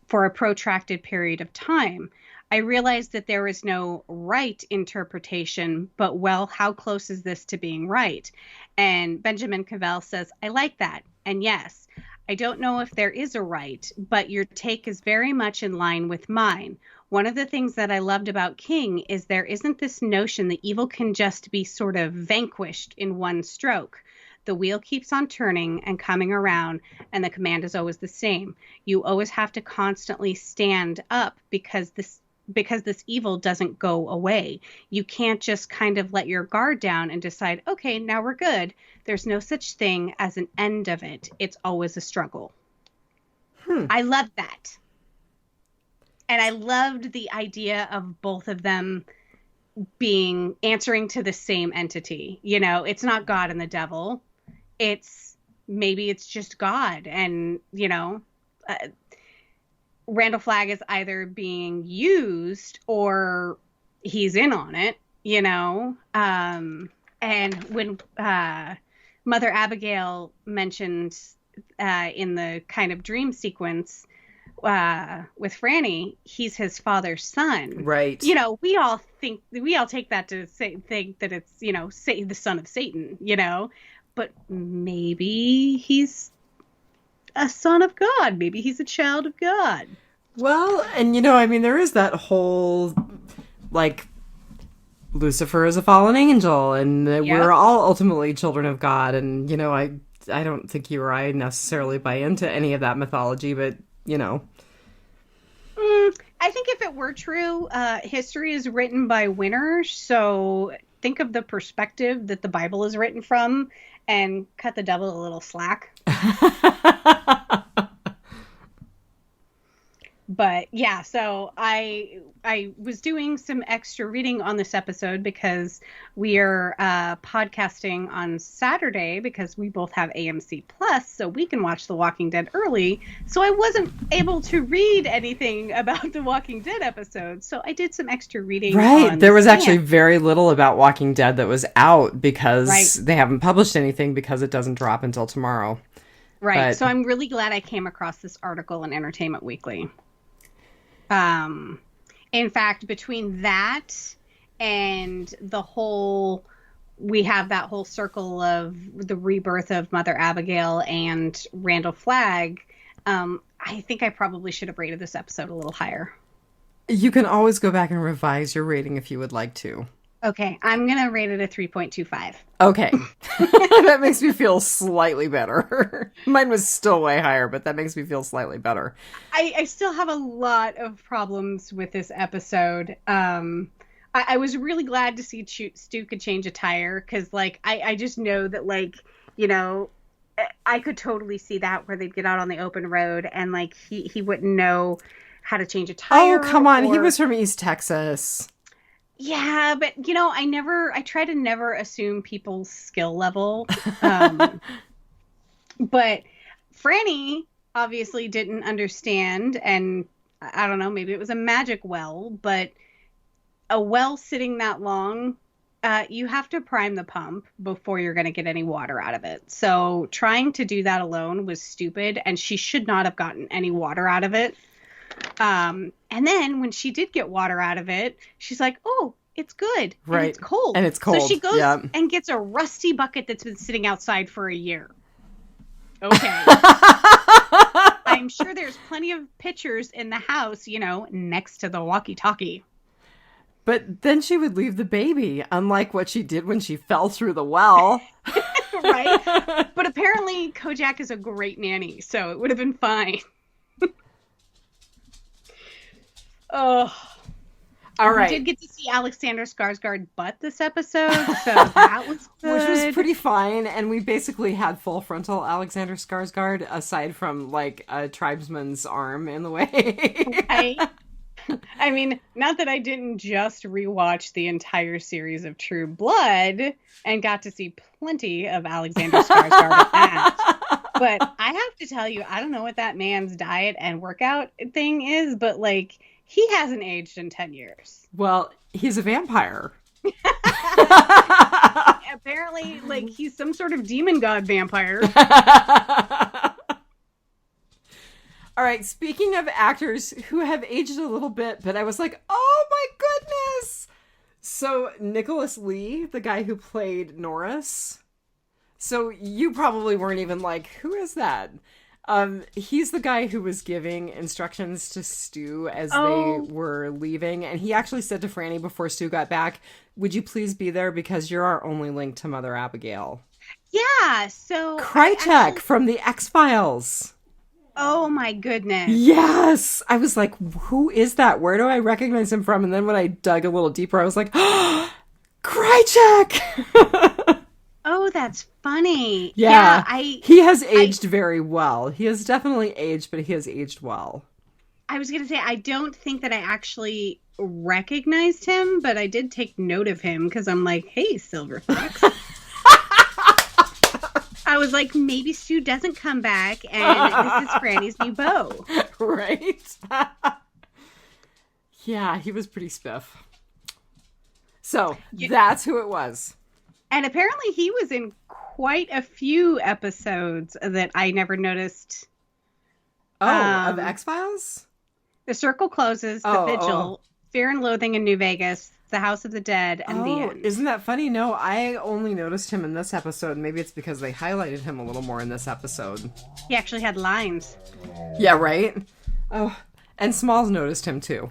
for a protracted period of time. I realized that there is no right interpretation, but well, how close is this to being right? And Benjamin Cavell says, I like that. And yes, I don't know if there is a right, but your take is very much in line with mine. One of the things that I loved about King is there isn't this notion that evil can just be sort of vanquished in one stroke. The wheel keeps on turning and coming around, and the command is always the same. You always have to constantly stand up because this evil doesn't go away. You can't just kind of let your guard down and decide, okay, now we're good. There's no such thing as an end of it. It's always a struggle. I loved that. And I loved the idea of both of them being answering to the same entity. You know, it's not God and the devil. Maybe it's just God. And, you know, Randall Flagg is either being used or he's in on it, you know. And when Mother Abigail mentioned in the kind of dream sequence with Franny, he's his father's son. Right. You know, we all take that to think that it's, you know, the son of Satan, you know. But maybe he's a son of God. Maybe he's a child of God. Well, and you know, I mean, there is that whole, like, Lucifer is a fallen angel, and we're all ultimately children of God. And, you know, I don't think you or I necessarily buy into any of that mythology, but, you know. I think if it were true, history is written by winners. So think of the perspective that the Bible is written from and cut the devil a little slack. But yeah, so I was doing some extra reading on this episode because we are podcasting on Saturday because we both have AMC Plus, so we can watch The Walking Dead early. So I wasn't able to read anything about the Walking Dead episode, so I did some extra reading. Right, there was actually very little about Walking Dead that was out because they haven't published anything because it doesn't drop until tomorrow. Right, so I'm really glad I came across this article in Entertainment Weekly. In fact, between that and we have that whole circle of the rebirth of Mother Abigail and Randall Flagg. I think I probably should have rated this episode a little higher. You can always go back and revise your rating if you would like to. Okay, I'm going to rate it a 3.25. Okay. That makes me feel slightly better. Mine was still way higher, but that makes me feel slightly better. I still have a lot of problems with this episode. I was really glad to see Stu could change a tire because, like, I just know that, like, you know, I could totally see that where they'd get out on the open road and, like, he wouldn't know how to change a tire. Oh, come on. He was from East Texas. Yeah, but, I try to never assume people's skill level. But Franny obviously didn't understand, and I don't know, maybe it was a magic well, but a well sitting that long, you have to prime the pump before you're going to get any water out of it. So trying to do that alone was stupid, and she should not have gotten any water out of it. And then when she did get water out of it, she's like, oh, it's good. Right. And it's cold. And it's cold. So she goes yeah. and gets a rusty bucket that's been sitting outside for a year. Okay. I'm sure there's plenty of pictures in the house, next to the walkie-talkie. But then she would leave the baby, unlike what she did when she fell through the well. Right? But apparently Kojak is a great nanny, so it would have been fine. Oh. All right. We did get to see Alexander Skarsgård butt this episode, so that was good. Which was pretty fine, and we basically had full frontal Alexander Skarsgård, aside from, like, a tribesman's arm in the way. Right? I mean, not that I didn't just rewatch the entire series of True Blood and got to see plenty of Alexander Skarsgård at that. But I have to tell you, I don't know what that man's diet and workout thing is, but, like, he hasn't aged in 10 years. Well, he's a vampire. Apparently, like, he's some sort of demon god vampire. All right, speaking of actors who have aged a little bit, but I was like, oh my goodness! So, Nicholas Lee, the guy who played Norris. So, you probably weren't even like, who is that? He's the guy who was giving instructions to Stu as they were leaving. And he actually said to Franny before Stu got back, would you please be there because you're our only link to Mother Abigail. Yeah, so... Krychek from the X-Files. Oh my goodness. Yes! I was like, who is that? Where do I recognize him from? And then when I dug a little deeper, I was like, oh, Krychek! Oh, that's funny. Yeah, he has aged very well. He has definitely aged, but he has aged well. I was going to say, I don't think that I actually recognized him, but I did take note of him because I'm like, hey, Silver Fox. I was like, maybe Stu doesn't come back, and this is Franny's new beau. Right? Yeah, he was pretty spiff. So, that's who it was. And apparently he was in quite a few episodes that I never noticed. Oh, of X-Files? The Circle Closes, The Vigil, Fear and Loathing in New Vegas, The House of the Dead, and The End. Isn't that funny? No, I only noticed him in this episode. Maybe it's because they highlighted him a little more in this episode. He actually had lines. Yeah, right? Oh, and Smalls noticed him too.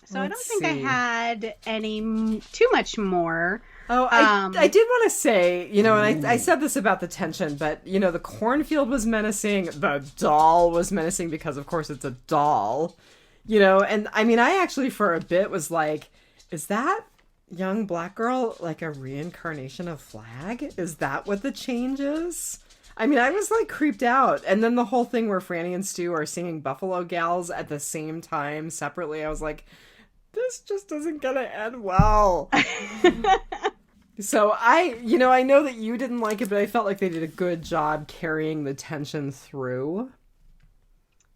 So I don't think I had any too much more. Oh, I did want to say, and I said this about the tension, but, the cornfield was menacing. The doll was menacing because, of course, it's a doll. And I mean, I actually for a bit was like, is that young black girl like a reincarnation of Flag? Is that what the change is? I mean, I was like creeped out. And then the whole thing where Franny and Stu are singing Buffalo Gals at the same time separately, I was like, this just isn't gonna end well. So I know that you didn't like it, but I felt like they did a good job carrying the tension through.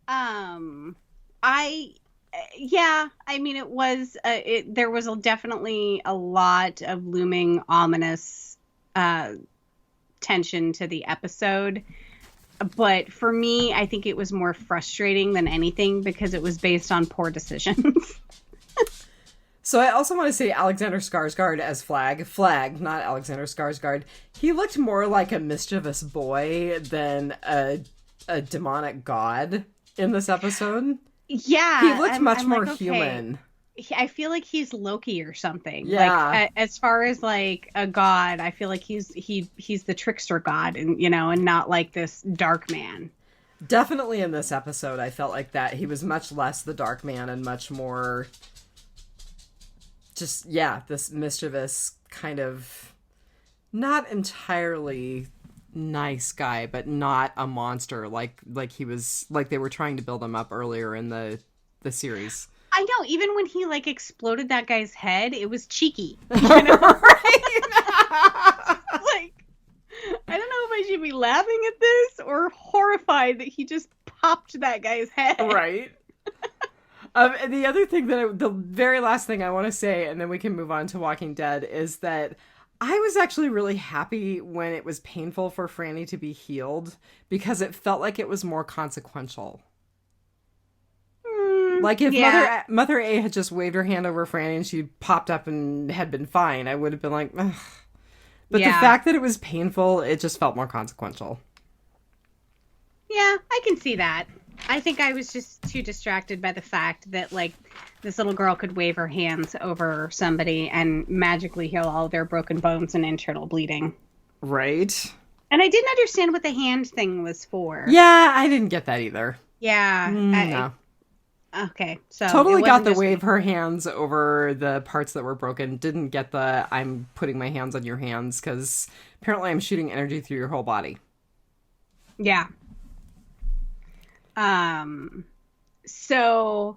I mean, it was, there was definitely a lot of looming ominous, tension to the episode. But for me, I think it was more frustrating than anything because it was based on poor decisions. So I also want to say Alexander Skarsgård as Flag, not Alexander Skarsgård. He looked more like a mischievous boy than a a demonic god in this episode. Yeah. He looked much more human. I feel like he's Loki or something. Yeah. Like, as far as like a god, I feel like he's the trickster god, and and not like this dark man. Definitely in this episode, I felt like that he was much less the dark man and much more just this mischievous kind of not entirely nice guy, but not a monster like he was, like they were trying to build him up earlier in the series. I know, even when he like exploded that guy's head, it was cheeky. Right? Like, I don't know if I should be laughing at this or horrified that he just popped that guy's head. Right. And the other thing the very last thing I want to say, and then we can move on to Walking Dead, is that I was actually really happy when it was painful for Franny to be healed, because it felt like it was more consequential. Like if Mother A had just waved her hand over Franny and she popped up and had been fine, I would have been like, ugh. But the fact that it was painful, it just felt more consequential. Yeah, I can see that. I think I was just too distracted by the fact that, like, this little girl could wave her hands over somebody and magically heal all their broken bones and internal bleeding. Right. And I didn't understand what the hand thing was for. Yeah, I didn't get that either. Yeah. No. Okay, so totally got the wave her hands over the parts that were broken. Didn't get the I'm putting my hands on your hands, because apparently I'm shooting energy through your whole body. Yeah. So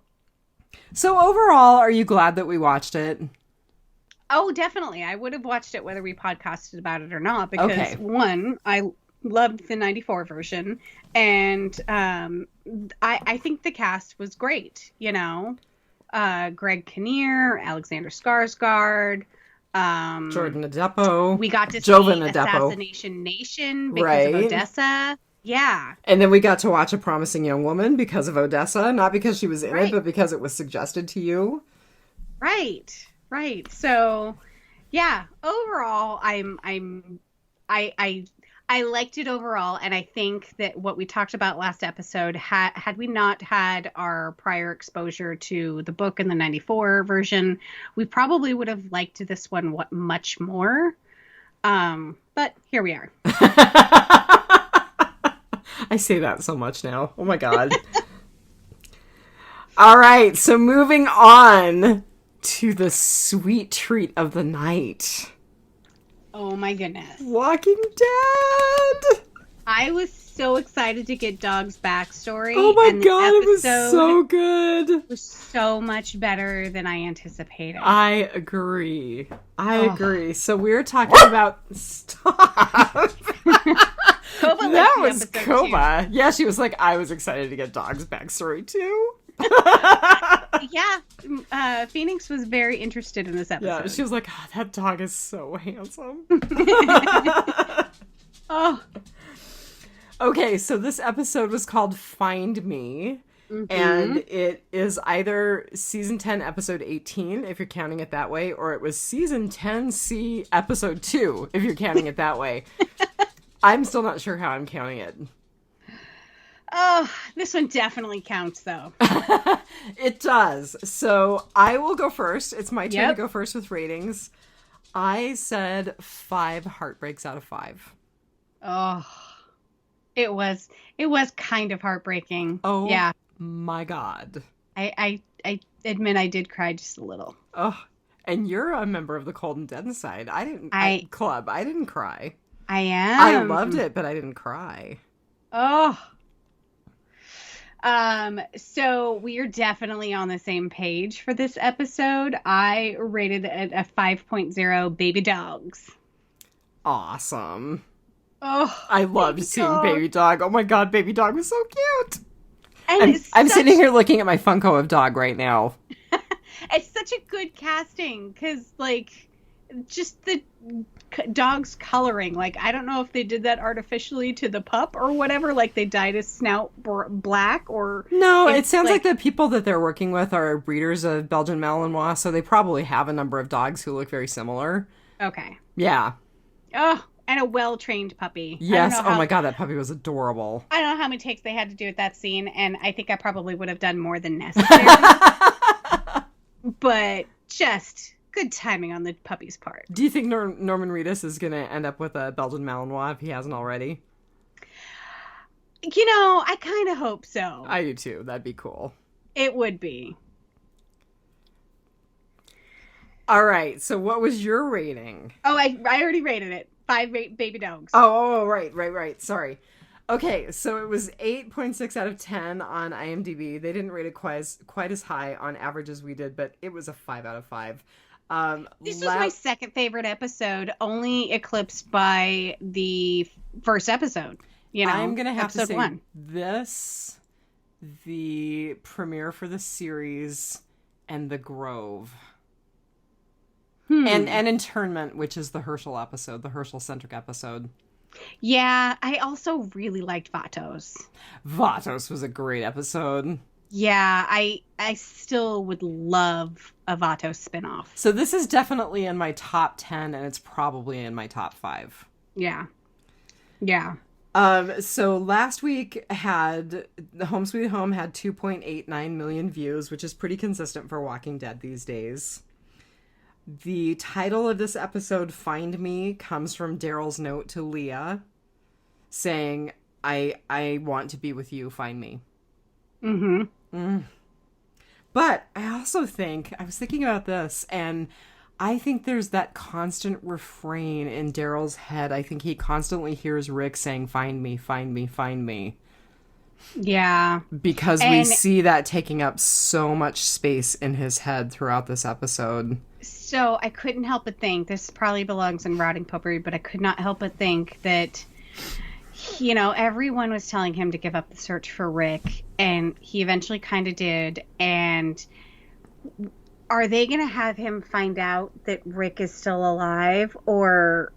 overall, are you glad that we watched it? Oh, definitely. I would have watched it whether we podcasted about it or not, because one, I loved the 94 version, and I think the cast was great. Greg Kinnear, Alexander Skarsgård, Jordan Adepo. We got to Jovan see Adepo. Assassination Nation because of Odessa. Yeah. And then we got to watch A Promising Young Woman because of Odessa, not because she was in it, but because it was suggested to you. Right. So, yeah, overall, I liked it overall, and I think that what we talked about last episode, had we not had our prior exposure to the book and the 94 version, we probably would have liked this one much more. But here we are. I say that so much now. Oh my God. All right, so moving on to the sweet treat of the night. Oh my goodness. Walking Dead! I was so excited to get Dog's backstory. Oh my God, it was so good. It was so much better than I anticipated. I agree. So we were talking about... Stop! That was Koba. Yeah, she was like, I was excited to get Dog's backstory too. Yeah, Phoenix was very interested in this episode. Yeah, she was like, oh, that dog is so handsome. Oh. Okay, so this episode was called Find Me, and it is either season 10, episode 18, if you're counting it that way, or it was season 10C, episode 2, if you're counting it that way. I'm still not sure how I'm counting it. Oh, this one definitely counts, though. It does. So I will go first. It's my turn to go first with ratings. I said 5 heartbreaks out of 5. Oh, it was kind of heartbreaking. Oh, yeah. My God. I admit I did cry just a little. Oh, and you're a member of the Cold and Dead side. I didn't cry. I am. I loved it, but I didn't cry. Oh. So we are definitely on the same page for this episode. I rated it a 5.0 baby dogs. Awesome. Oh, I loved seeing Baby Dog. Oh my God, Baby Dog was so cute. And I'm sitting here looking at my Funko of Dog right now. It's such a good casting because, like, just the dog's coloring. Like, I don't know if they did that artificially to the pup or whatever. Like, they dyed his snout black or... No, it sounds like the people that they're working with are breeders of Belgian Malinois, so they probably have a number of dogs who look very similar. Okay. Yeah. Oh, And a well-trained puppy. Yes. Oh my God, that puppy was adorable. I don't know how many takes they had to do at that scene, and I think I probably would have done more than necessary. But just good timing on the puppy's part. Do you think Norman Reedus is going to end up with a Belgian Malinois if he hasn't already? I kind of hope so. I do too. That'd be cool. It would be. All right. So what was your rating? Oh, I already rated it. 5 baby dogs. Oh, right. Sorry. Okay, so it was 8.6 out of 10 on IMDb. They didn't rate it quite as high on average as we did, but it was a 5 out of 5. This was my second favorite episode, only eclipsed by the first episode. I'm going to have to say 1. this, the premiere for the series, and The Grove. And Internment, which is the Herschel episode, the Herschel-centric episode. Yeah, I also really liked Vatos. Vatos was a great episode. Yeah, I still would love a Vatos spinoff. So this is definitely in my top 10, and it's probably in my top 5. Yeah. So last week had the Home Sweet Home had 2.89 million views, which is pretty consistent for Walking Dead these days. The title of this episode, Find Me, comes from Daryl's note to Leah saying, I want to be with you, find me. But I also think, I was thinking about this, and I think there's that constant refrain in Daryl's head. I think he constantly hears Rick saying, find me, find me, find me. Yeah. Because we see that taking up so much space in his head throughout this episode. So I couldn't help but think, this probably belongs in Rotting Potpourri, but I could not help but think that, everyone was telling him to give up the search for Rick, and he eventually kind of did. And are they going to have him find out that Rick is still alive? Or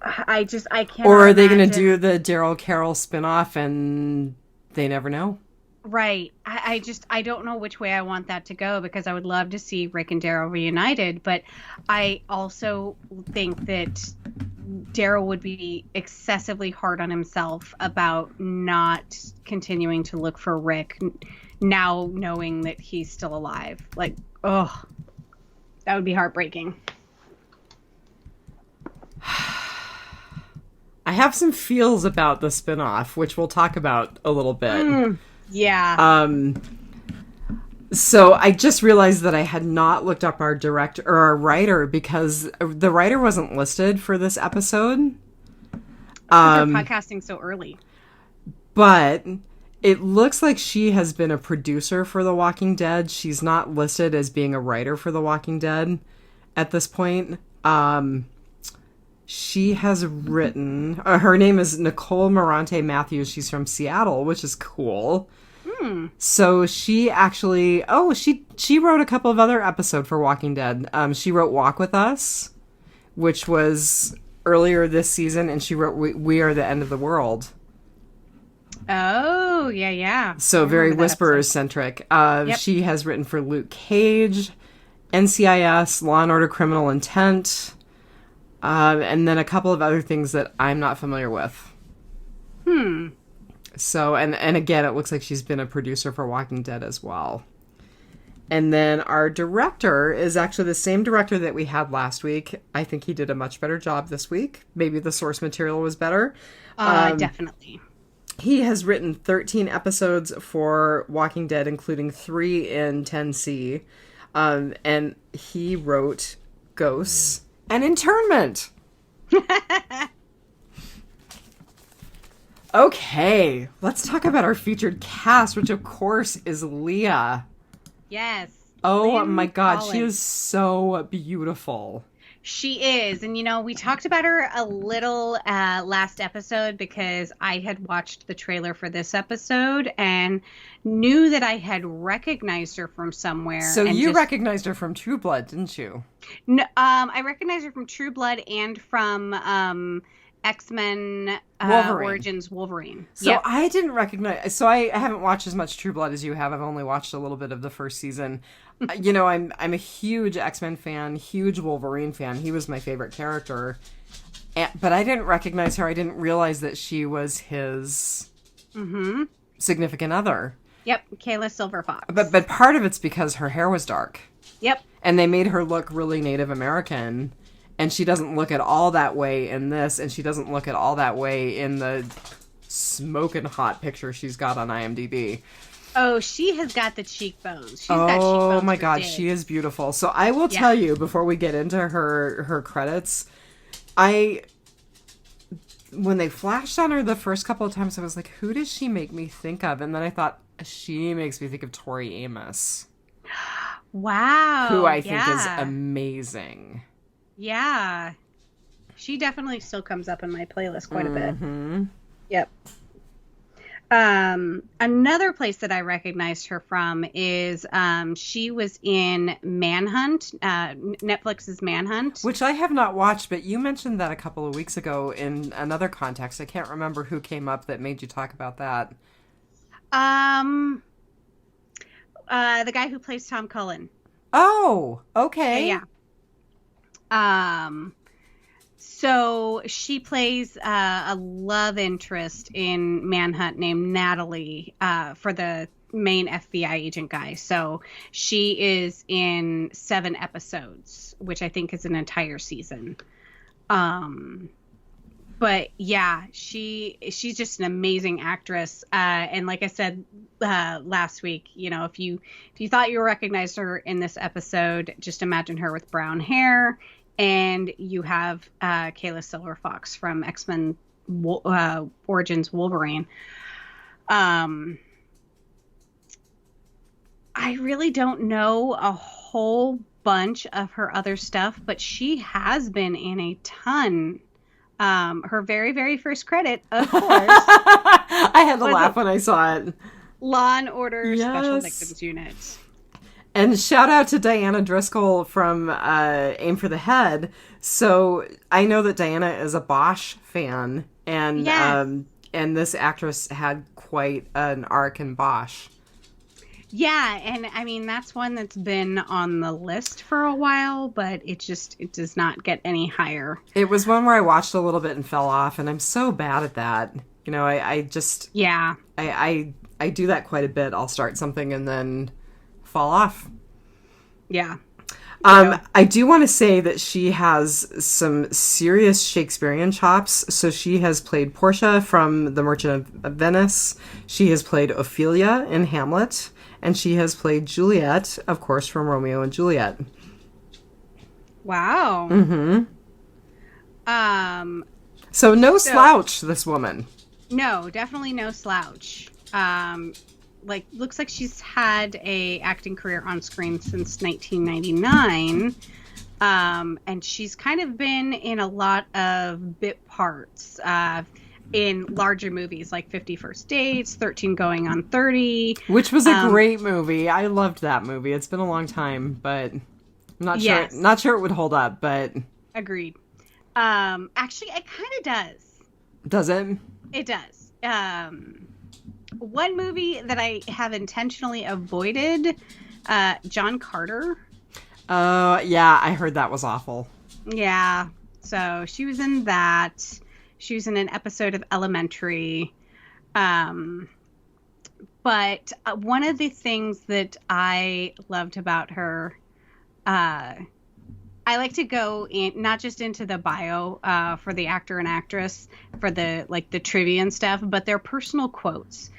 I can't. Or are they going to do the Daryl Carol spinoff and they never know? Right. I don't know which way I want that to go, because I would love to see Rick and Daryl reunited, but I also think that Daryl would be excessively hard on himself about not continuing to look for Rick now, knowing that he's still alive. Like, that would be heartbreaking. I have some feels about the spinoff, which we'll talk about a little bit. Yeah. So I just realized that I had not looked up our director or our writer, because the writer wasn't listed for this episode. Podcasting so early. But it looks like she has been a producer for The Walking Dead. She's not listed as being a writer for The Walking Dead at this point. She has written, her name is Nicole Morante Matthews. She's from Seattle, which is cool. So she actually, she wrote a couple of other episodes for Walking Dead. She wrote Walk With Us, which was earlier this season, and she wrote We Are the End of the World. Oh, yeah. So very Whisperers-centric. Yep. She has written for Luke Cage, NCIS, Law and Order Criminal Intent, and then a couple of other things that I'm not familiar with. So, and again, it looks like she's been a producer for Walking Dead as well. And then our director is actually the same director that we had last week. I think he did a much better job this week. Maybe the source material was better. Definitely. He has written 13 episodes for Walking Dead, including 3 in 10C. And he wrote Ghosts and Internment. Okay, let's talk about our featured cast, which of course is Leah. Yes. Oh Lynn my God, Collins. she is so beautiful. She is. And, we talked about her a little last episode, because I had watched the trailer for this episode and knew that I had recognized her from somewhere. So you recognized her from True Blood, didn't you? No, I recognized her from True Blood and from X-Men Wolverine. Origins Wolverine. So yep. I didn't recognize. So I haven't watched as much True Blood as you have. I've only watched a little bit of the first season. I'm a huge X-Men fan, huge Wolverine fan. He was my favorite character, but I didn't recognize her. I didn't realize that she was his significant other. Yep, Kayla Silverfox. But part of it's because her hair was dark. Yep. And they made her look really Native American. And she doesn't look at all that way in this, and she doesn't look at all that way in the smoking hot picture she's got on IMDb. Oh, she has got the cheekbones. She's got cheekbones. Oh my God, she is beautiful. So I will tell you, before we get into her credits, when they flashed on her the first couple of times, I was like, who does she make me think of? And then I thought, she makes me think of Tori Amos. Wow. Who I think is amazing. Yeah. She definitely still comes up in my playlist quite a bit. Yep. Another place that I recognized her from is she was in Manhunt, Netflix's Manhunt. Which I have not watched, but you mentioned that a couple of weeks ago in another context. I can't remember who came up that made you talk about that. The guy who plays Tom Cullen. Oh, okay. Yeah. So she plays a love interest in Manhunt named Natalie for the main FBI agent guy. So she is in 7 episodes, which I think is an entire season. But yeah, she's just an amazing actress. And like I said last week, if you thought you recognized her in this episode, just imagine her with brown hair. And you have Kayla Silverfox from X-Men Origins Wolverine. I really don't know a whole bunch of her other stuff, but she has been in a ton. Her very, very first credit, of course. I had to laugh when I saw it. Law and Order Special Victims Unit. And shout out to Diana Driscoll from Aim for the Head. So I know that Diana is a Bosch fan, and this actress had quite an arc in Bosch. Yeah, and I mean that's one that's been on the list for a while, but it does not get any higher. It was one where I watched a little bit and fell off, and I'm so bad at that. I do that quite a bit. I'll start something and then fall off. Yeah. I do want to say that she has some serious Shakespearean chops. So she has played Portia from The Merchant of Venice. She has played Ophelia in Hamlet. And she has played Juliet, of course, from Romeo and Juliet. Wow. So no slouch, this woman. No, definitely no slouch. Looks like she's had a acting career on screen since 1999. And she's kind of been in a lot of bit parts in larger movies like 50 First Dates, 13 Going on 30. Which was a great movie. I loved that movie. It's been a long time, but I'm not sure it would hold up, but... Agreed. Actually, it kind of does. Does it? It does. One movie that I have intentionally avoided, John Carter. Yeah, I heard that was awful. Yeah, so she was in that. She was in an episode of Elementary. But one of the things that I loved about her, I like to go in not just into the bio for the actor and actress for the trivia and stuff, but their personal quotes.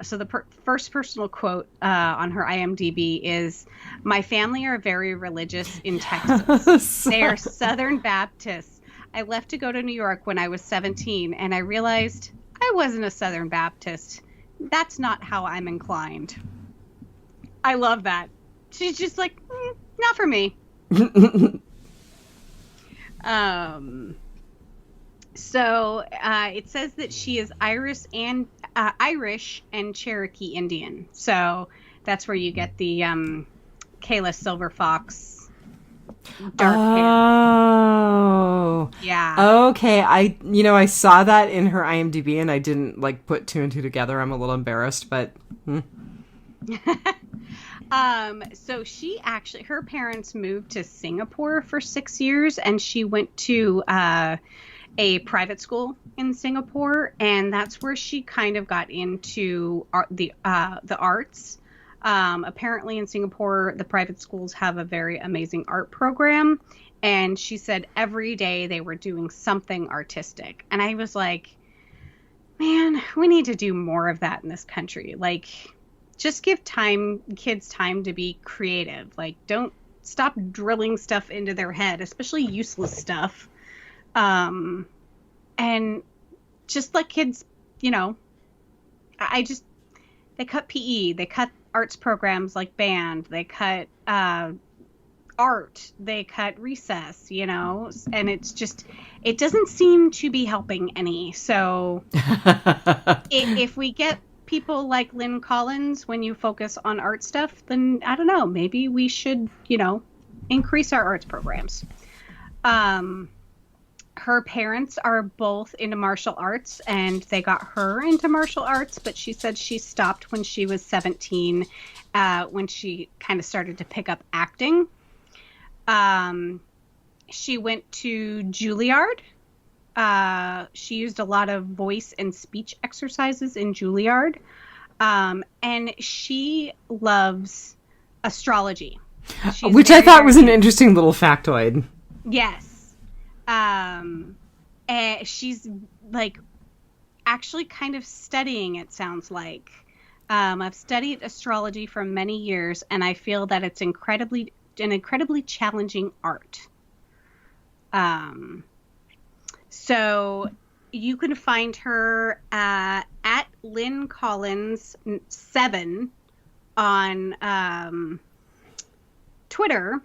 So the first personal quote on her IMDb is, "My family are very religious in Texas. They are Southern Baptists. I left to go to New York when I was 17, and I realized I wasn't a Southern Baptist. That's not how I'm inclined." I love that. She's just like, not for me. So it says that she is Irish and Cherokee Indian. So that's where you get the Kayla Silverfox dark hair. Oh. Yeah. Okay. I saw that in her IMDb and I didn't like put two and two together. I'm a little embarrassed, but So her parents moved to Singapore for 6 years, and she went to a private school in Singapore, and that's where she kind of got into the arts. Apparently in Singapore, the private schools have a very amazing art program, and she said every day they were doing something artistic. And I was like, man, we need to do more of that in this country. Like, just give kids time to be creative. Like, don't stop drilling stuff into their head, especially useless stuff. And just let kids, they cut PE, they cut arts programs like band, they cut art, they cut recess, and it doesn't seem to be helping any. So if we get people like Lynn Collins, when you focus on art stuff, then I don't know, maybe we should, increase our arts programs. Her parents are both into martial arts, and they got her into martial arts, but she said she stopped when she was 17, when she kind of started to pick up acting. She went to Juilliard. She used a lot of voice and speech exercises in Juilliard. And she loves astrology. Which I thought was an interesting little factoid. Yes. And she's like actually kind of studying, it sounds like. I've studied astrology for many years, and I feel that it's an incredibly challenging art. So you can find her at Lynn Collins 7 on Twitter.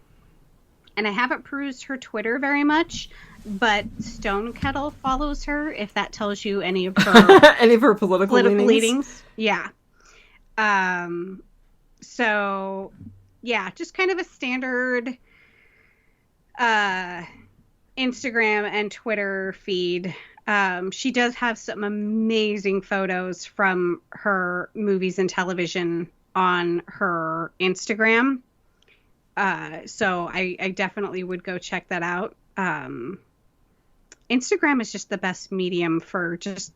And I haven't perused her Twitter very much, but Stone Kettle follows her, if that tells you any of her political leanings. Yeah. So yeah, just kind of a standard Instagram and Twitter feed. She does have some amazing photos from her movies and television on her Instagram. So I definitely would go check that out. Instagram is just the best medium for just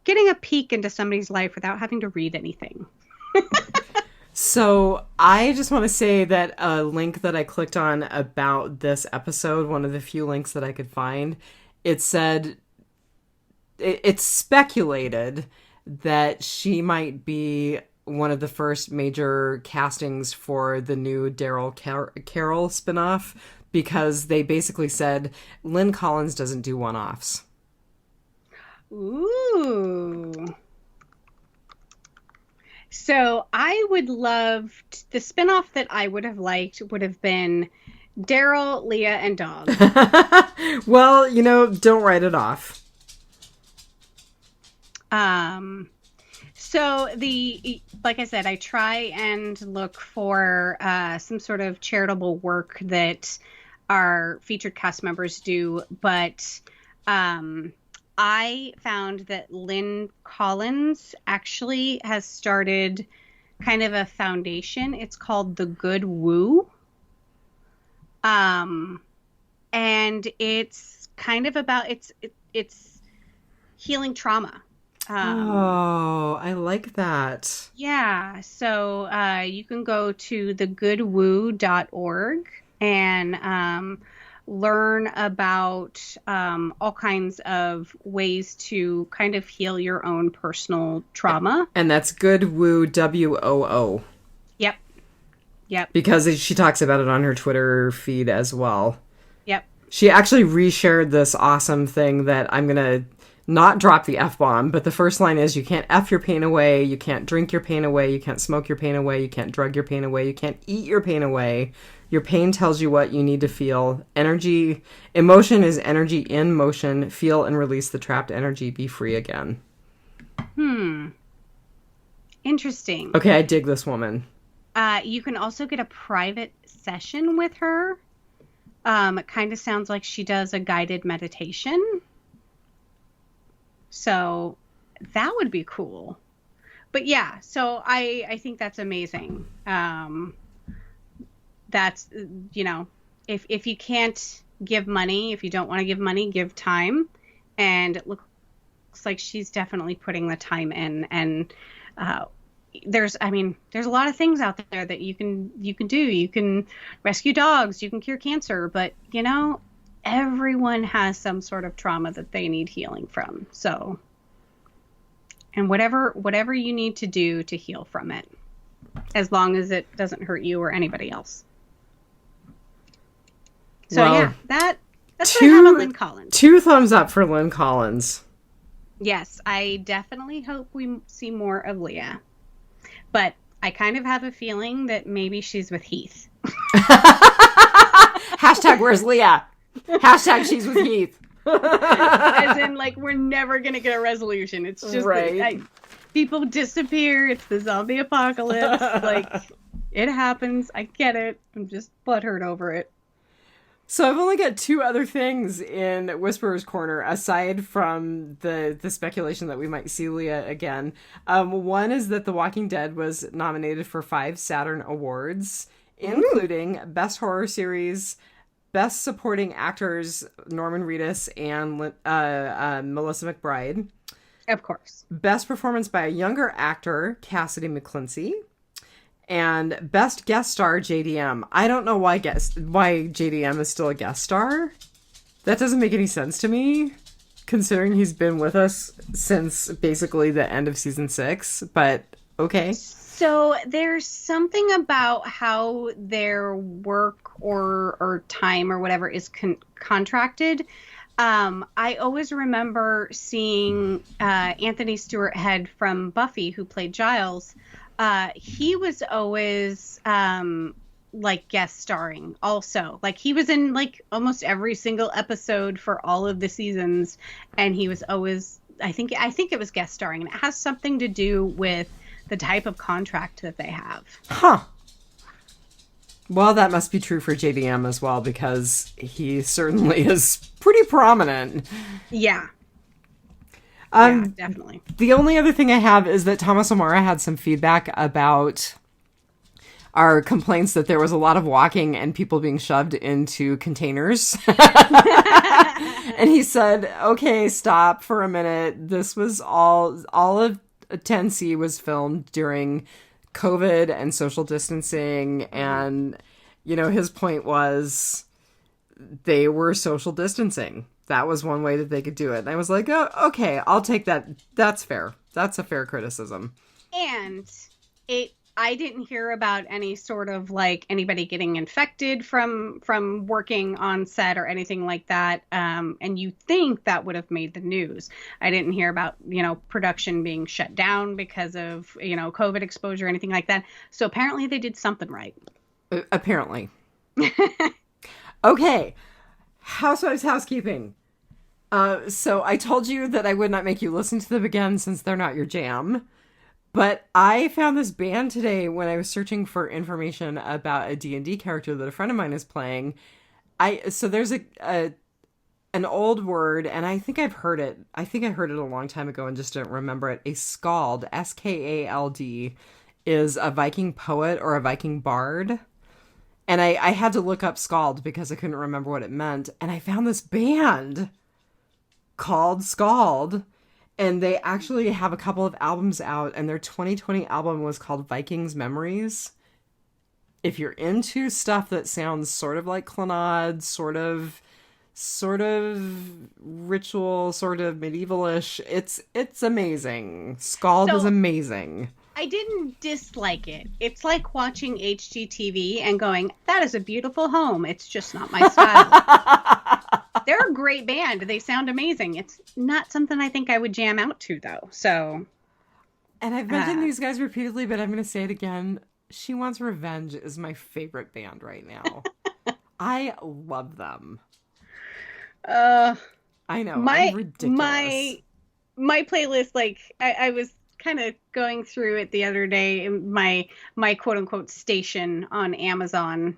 getting a peek into somebody's life without having to read anything. So I just want to say that a link that I clicked on about this episode, one of the few links that I could find, it said it's speculated that she might be one of the first major castings for the new Daryl Carroll spinoff, because they basically said Lynn Collins doesn't do one-offs. Ooh. So I would love the spinoff that I would have liked would have been Daryl, Leah, and Dog. Well, don't write it off. So like I said, I try and look for some sort of charitable work that our featured cast members do, but I found that Lynn Collins actually has started kind of a foundation. It's called The Good Woo. And it's kind of about it's healing trauma. I like that. Yeah, so you can go to thegoodwoo.org and learn about all kinds of ways to kind of heal your own personal trauma. And that's Good Woo, WOO. Yep. Because she talks about it on her Twitter feed as well. Yep. She actually reshared this awesome thing that I'm going to not drop the F-bomb, but the first line is, you can't F your pain away, you can't drink your pain away, you can't smoke your pain away, you can't drug your pain away, you can't eat your pain away. Your pain tells you what you need to feel. Emotion is energy in motion. Feel and release the trapped energy. Be free again. Interesting. Okay, I dig this woman. You can also get a private session with her. It kind of sounds like she does a guided meditation. So that would be cool. But yeah, so I think that's amazing. That's, you know, if you can't give money, if you don't want to give money, give time. And it looks like she's definitely putting the time in. And there's a lot of things out there that you can do. You can rescue dogs, you can cure cancer, but you know, everyone has some sort of trauma that they need healing from. So, and whatever you need to do to heal from it, as long as it doesn't hurt you or anybody else. So well, yeah, that's what I have on Lynn Collins. 2 thumbs up for Lynn Collins. Yes, I definitely hope we see more of Leah. But I kind of have a feeling that maybe she's with Heath. Hashtag where's Leah? Hashtag she's with Heath. As in, like, we're never going to get a resolution. It's just right. People disappear. It's the zombie apocalypse. Like, it happens. I get it. I'm just butthurt over it. So I've only got 2 other things in Whisperer's Corner, aside from the speculation that we might see Leah again. One is that The Walking Dead was nominated for 5 Saturn Awards, including Best Horror Series, Best Supporting Actors, Norman Reedus and Melissa McBride. Of course. Best Performance by a Younger Actor, Cassidy McClincy. And Best Guest Star, JDM. I don't know why JDM is still a guest star. That doesn't make any sense to me, considering he's been with us since basically the end of season 6. But okay. So there's something about how their work or time or whatever is contracted. I always remember seeing Anthony Stewart Head from Buffy, who played Giles. He was always like guest starring also. Like he was in like almost every single episode for all of the seasons, and he was always I think it was guest starring, and it has something to do with the type of contract that they have. Huh. Well, that must be true for JDM as well, because he certainly is pretty prominent. Yeah. Yeah, definitely. The only other thing I have is that Thomas O'Mara had some feedback about our complaints that there was a lot of walking and people being shoved into containers. And he said, okay, stop for a minute. This was all of 10C was filmed during COVID and social distancing. And, you know, his point was they were social distancing. That was one way that they could do it. And I was like, oh, okay, I'll take that. That's fair. That's a fair criticism. And I didn't hear about any sort of like anybody getting infected from working on set or anything like that. And you think that would have made the news. I didn't hear about, you know, production being shut down because of, you know, COVID exposure or anything like that. So apparently they did something right. Apparently. Okay. Housewives housekeeping. So I told you that I would not make you listen to them again since they're not your jam. But I found this band today when I was searching for information about a D&D character that a friend of mine is playing. So there's an old word, and I think I've heard it. I think I heard it a long time ago and just didn't remember it. A skald, S-K-A-L-D, is a Viking poet or a Viking bard. And I had to look up skald because I couldn't remember what it meant. And I found this band called Skald. And they actually have a couple of albums out. And their 2020 album was called Vikings Memories. If you're into stuff that sounds sort of like Clannad, sort of ritual, sort of medievalish, it's amazing. Skald is amazing. I didn't dislike it. It's like watching HGTV and going, that is a beautiful home. It's just not my style. They're a great band. They sound amazing. It's not something I think I would jam out to, though. So, and I've mentioned these guys repeatedly, but I'm going to say it again. She Wants Revenge is my favorite band right now. I love them. I know. I'm ridiculous. My playlist, like, I was kind of going through it the other day, my quote unquote station on Amazon,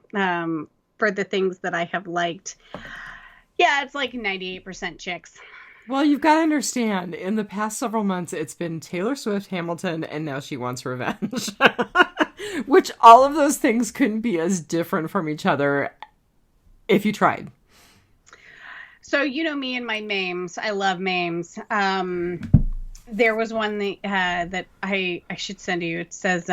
for the things that I have liked. Yeah, it's like 98% chicks. Well, you've got to understand, in the past several months, it's been Taylor Swift, Hamilton, and Now She Wants Revenge. Which all of those things couldn't be as different from each other if you tried. So, you know me and my memes. I love memes. There was one that I should send you. It says,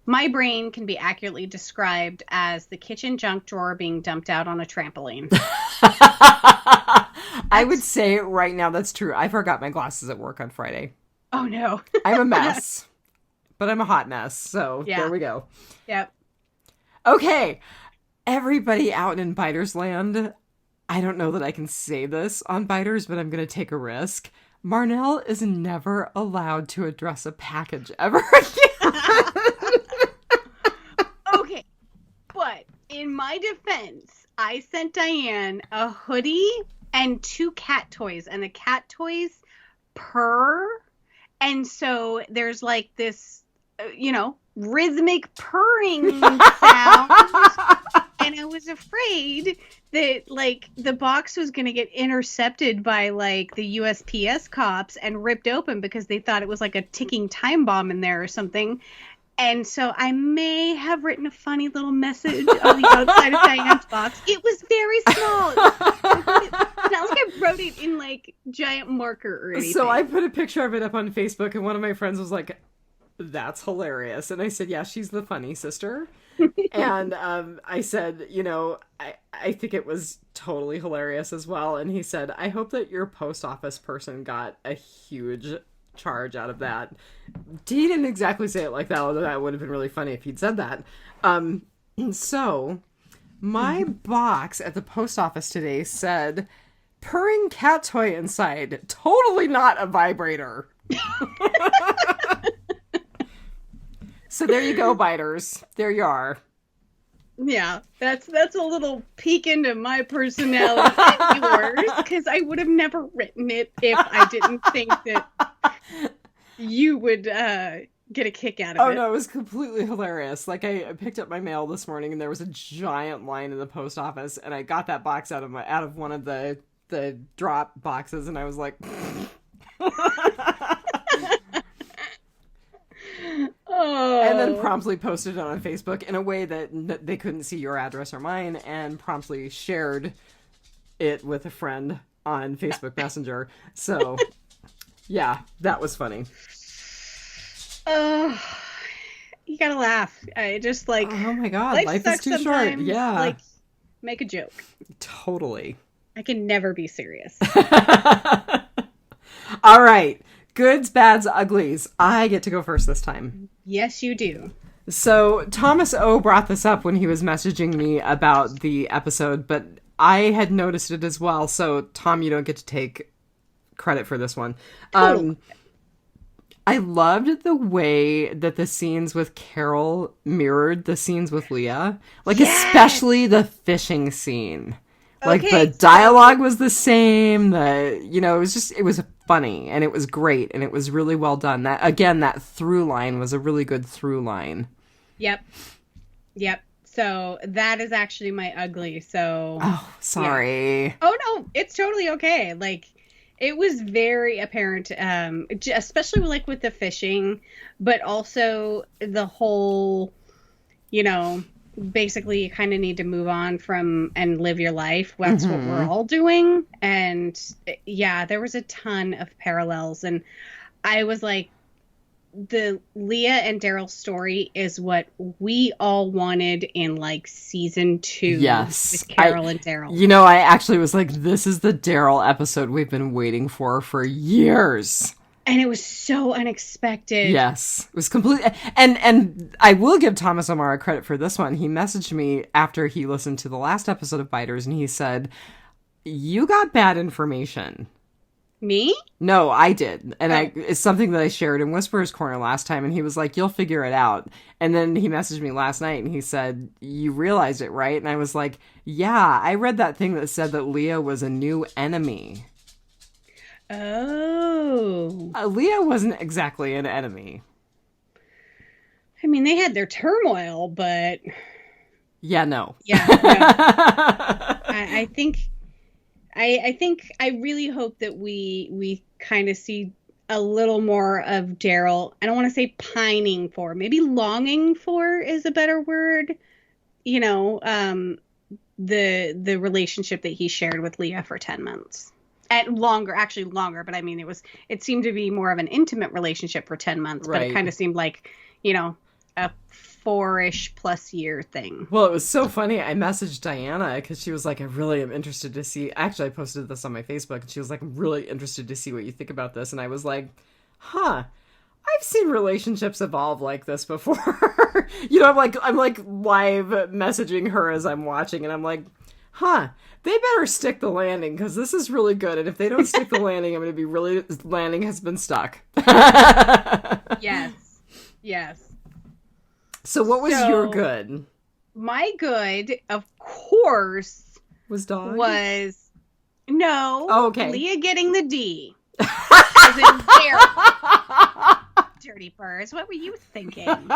my brain can be accurately described as the kitchen junk drawer being dumped out on a trampoline. I would say right now that's true. I forgot my glasses at work on Friday. Oh, no. I'm a mess. But I'm a hot mess. So There we go. Yep. Okay. Everybody out in Biters land, I don't know that I can say this on Biters, but I'm going to take a risk. Marnell is never allowed to address a package ever again. Okay. But in my defense, I sent Diane a hoodie and 2 cat toys, and the cat toys purr. And so there's like this, rhythmic purring sound. And I was afraid that like the box was going to get intercepted by like the USPS cops and ripped open because they thought it was like a ticking time bomb in there or something. And so I may have written a funny little message on the outside of Diane's box. It was very small. It's not like I wrote it in like giant marker or anything. So I put a picture of it up on Facebook, and one of my friends was like, "That's hilarious." And I said, "Yeah, she's the funny sister." And I said, I think it was totally hilarious as well. And he said, "I hope that your post office person got a huge charge out of that." He didn't exactly say it like that, although that would have been really funny if he'd said that. So my box at the post office today said, "Purring cat toy inside. Totally not a vibrator." So there you go, Biters. There you are. Yeah, that's a little peek into my personality and yours, because I would have never written it if I didn't think that you would get a kick out of it. Oh, no, it was completely hilarious. Like, I picked up my mail this morning, and there was a giant line in the post office, and I got that box out of one of the drop boxes, and I was like... Oh. And then promptly posted it on Facebook in a way that they couldn't see your address or mine, and promptly shared it with a friend on Facebook Messenger. So, yeah, that was funny. You gotta laugh. I just like... Oh my god, life is too short. Yeah. Like, make a joke. Totally. I can never be serious. All right. Goods, bads, uglies. I get to go first this time. Yes, you do. So Thomas O brought this up when he was messaging me about the episode, but I had noticed it as well. So Tom, you don't get to take credit for this one. Totally. I loved the way that the scenes with Carol mirrored the scenes with Leah. Like, yes! Especially the fishing scene. Like, okay, the dialogue was the same, it was funny, and it was great, and it was really well done. That through line was a really good through line. Yep. So, that is actually my ugly, so... Oh, sorry. Yeah. Oh, no, it's totally okay. Like, it was very apparent, especially, like, with the fishing, but also the whole, basically you kind of need to move on from and live your life. That's what we're all doing. And yeah, there was a ton of parallels, and I was like, the Leah and Daryl story is what we all wanted in like season 2. Yes. With Carol and Daryl. I actually was like, this is the Daryl episode we've been waiting for years. And it was so unexpected. Yes. It was completely... And I will give Thomas O'Mara credit for this one. He messaged me after he listened to the last episode of Biters, and he said, "You got bad information." Me? No, I did. And it's something that I shared in Whisperer's Corner last time, and he was like, "You'll figure it out." And then he messaged me last night, and he said, "You realized it, right?" And I was like, "Yeah, I read that thing that said that Leah was a new enemy." Oh. Leah wasn't exactly an enemy. I mean, they had their turmoil, but Yeah, no. Yeah, no. I think I really hope that we kind of see a little more of Daryl. I don't want to say pining for, maybe longing for is a better word. You know, the relationship that he shared with Leah for 10 months. And longer, actually longer, but I mean it seemed to be more of an intimate relationship for 10 months, but it Right. kind of seemed like, you know, a 4-ish plus year thing. Well, it was so funny. I messaged Diana because she was like, I really am interested to see. Actually, I posted this on my Facebook and she was like, I'm really interested to see what you think about this. And I was like, huh, I've seen relationships evolve like this before. You know, I'm like live messaging her as I'm watching and I'm like, huh, they better stick the landing because this is really good. And if they don't stick the landing, I'm going to be really, landing has been stuck. Yes. Yes. So what was your good? My good, of course, Was Dog? was no. Oh, okay. Leah getting the D. As in Daryl. Dirty birds. What were you thinking?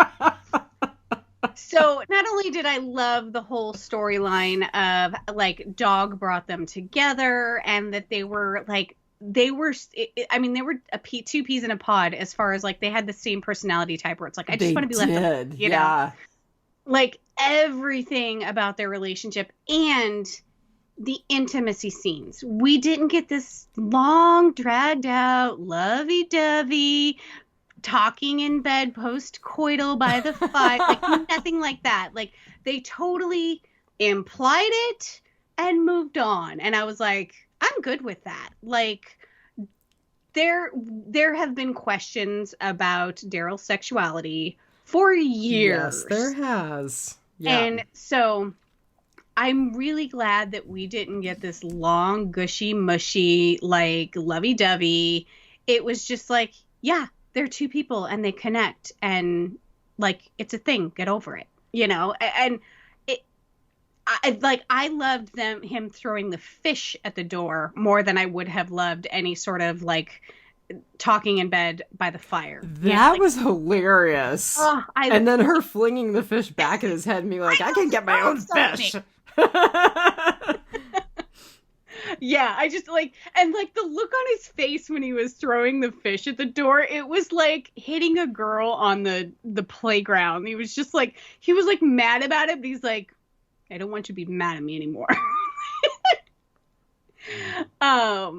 So not only did I love the whole storyline of like Dog brought them together and that they were like they were two peas in a pod as far as like they had the same personality type where it's like I just want to be left alone, you know? Like everything about their relationship and the intimacy scenes. We didn't get this long dragged out lovey-dovey talking in bed post-coital by the fire, like nothing like that. Like they totally implied it and moved on. And I was like, I'm good with that. Like there have been questions about Daryl's sexuality for years. Yes, there has. Yeah. And so I'm really glad that we didn't get this long, gushy, mushy, like lovey-dovey. It was just like, yeah, they're two people and they connect and like it's a thing. Get over it, you know. And I loved him throwing the fish at the door more than I would have loved any sort of like talking in bed by the fire. That was hilarious. And then her flinging the fish back at his head and being like, I can get my own fish. Yeah, I just like, and like the look on his face when he was throwing the fish at the door, it was like hitting a girl on the playground. He was just like, he was like mad about it, but he's like, I don't want you to be mad at me anymore. I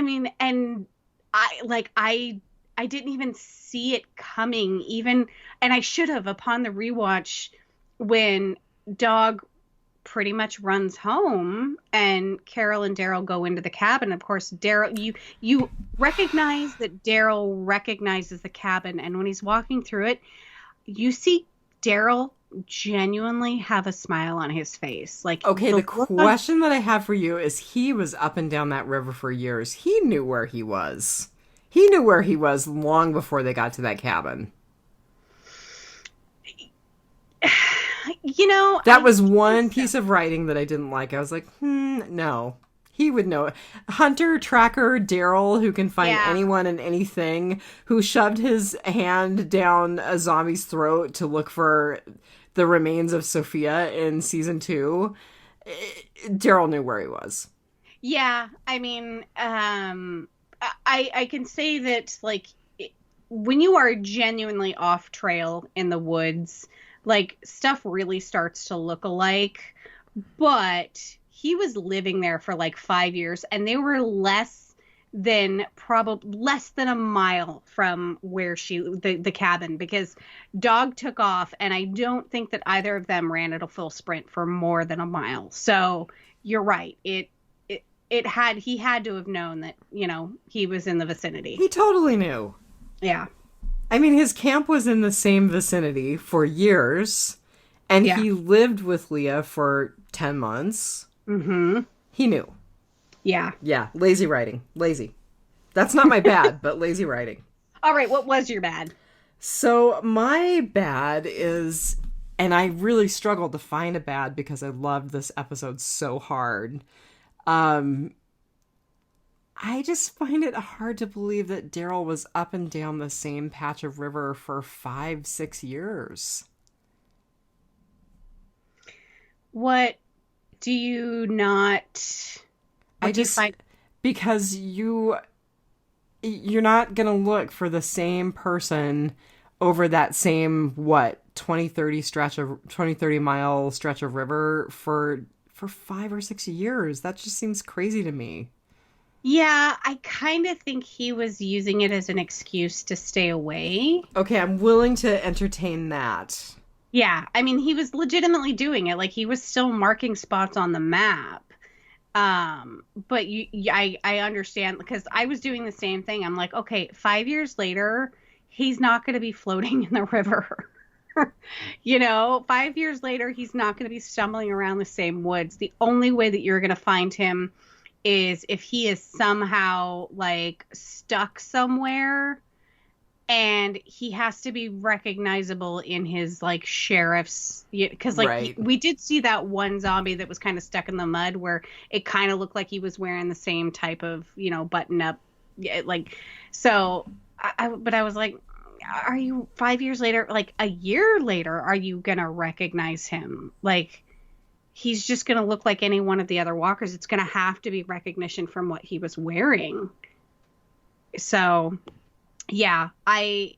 mean, and I didn't even see it coming even, and I should have upon the rewatch when Dog pretty much runs home and Carol and Daryl go into the cabin. Of course, Daryl, you recognize that Daryl recognizes the cabin, and when he's walking through it, you see Daryl genuinely have a smile on his face. Like, okay, the question that I have for you is he was up and down that river for years. He knew where he was. He knew where he was long before they got to that cabin. You know, that was one piece of writing that I didn't like. I was like, no. He would know. Hunter, Tracker, Daryl, who can find anyone and anything, who shoved his hand down a zombie's throat to look for the remains of Sophia in season 2. Daryl knew where he was. Yeah, I mean, I can say that, like, when you are genuinely off trail in the woods, like, stuff really starts to look alike. But he was living there for like 5 years, and they were less than a mile from where the cabin, because Dog took off, and I don't think that either of them ran at a full sprint for more than a mile. So you're right. He had to have known that, you know, he was in the vicinity. He totally knew. Yeah. I mean, his camp was in the same vicinity for years, and he lived with Leah for 10 months. Mm-hmm. He knew. Yeah. Yeah. Lazy writing. Lazy. That's not my bad, but lazy writing. All right. What was your bad? So my bad is, and I really struggled to find a bad because I loved this episode so hard. I just find it hard to believe that Daryl was up and down the same patch of river for 5-6 years. What do you not? What do you find? Because you're not gonna look for the same person over that same 20-30 mile stretch of river for 5 or 6 years. That just seems crazy to me. Yeah, I kind of think he was using it as an excuse to stay away. Okay, I'm willing to entertain that. Yeah, I mean, he was legitimately doing it. Like he was still marking spots on the map. But I understand because I was doing the same thing. I'm like, okay, 5 years later, he's not going to be floating in the river. 5 years later, he's not going to be stumbling around the same woods. The only way that you're going to find him is if he is somehow like stuck somewhere and he has to be recognizable in his like sheriff's, because like Right. we did see that one zombie that was kind of stuck in the mud where it kind of looked like he was wearing the same type of button up, like, so but I was like, are you 5 years later, like a year later, are you gonna recognize him? Like he's just gonna look like any one of the other walkers. It's gonna have to be recognition from what he was wearing. So yeah, I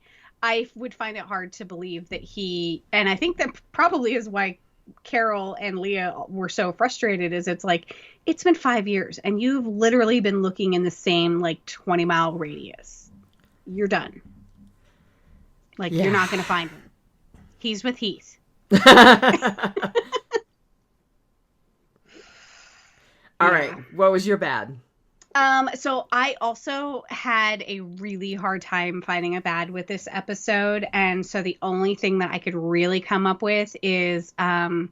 would find it hard to believe that and I think that probably is why Carol and Leah were so frustrated, is it's like, it's been 5 years and you've literally been looking in the same like 20-mile radius. You're done. Like, You're not going to find him. He's with Heath. All right. What was your bad? So I also had a really hard time finding a bad with this episode. And so the only thing that I could really come up with is, and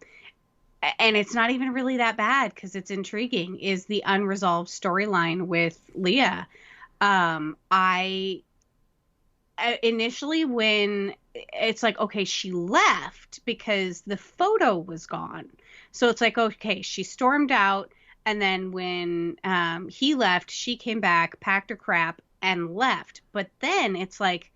it's not even really that bad because it's intriguing, is the unresolved storyline with Leah. I initially, when it's like, okay, she left because the photo was gone. So it's like, okay, she stormed out. And then when he left, she came back, packed her crap, and left. But then it's like,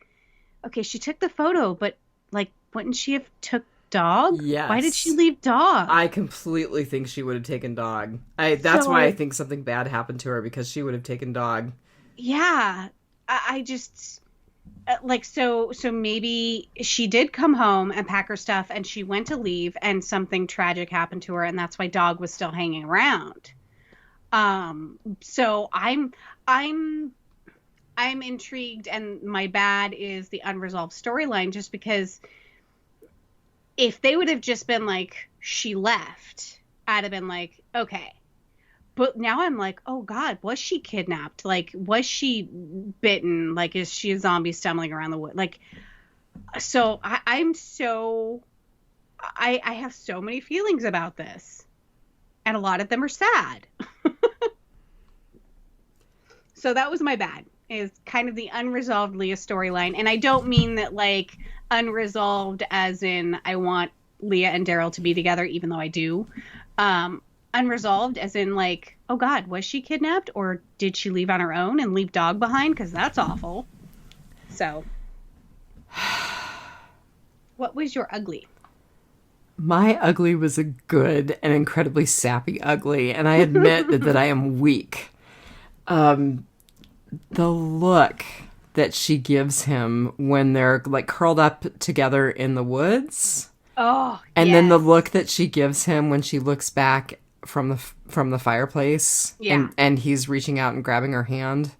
okay, she took the photo, but like, wouldn't she have took Dog? Yes. Why did she leave Dog? I completely think she would have taken Dog. That's why I think something bad happened to her, because she would have taken Dog. Yeah, I just like, so maybe she did come home and pack her stuff, and she went to leave, and something tragic happened to her, and that's why Dog was still hanging around. So I'm intrigued, and my bad is the unresolved storyline, just because if they would have just been like, she left, I'd have been like, okay. But now I'm like, oh God, was she kidnapped? Like, was she bitten? Like, is she a zombie stumbling around the wood? Like, so I have so many feelings about this, and a lot of them are sad. So that was my bad, is kind of the unresolved Leah storyline. And I don't mean that like unresolved as in I want Leah and Daryl to be together, even though I do. Unresolved as in like, oh God, was she kidnapped, or did she leave on her own and leave Dog behind? Because that's awful. So what was your ugly? My ugly was a good and incredibly sappy ugly, and I admit that I am weak. The look that she gives him when they're like curled up together in the woods. Oh, and yes. Then the look that she gives him when she looks back from the fireplace. Yeah. And he's reaching out and grabbing her hand.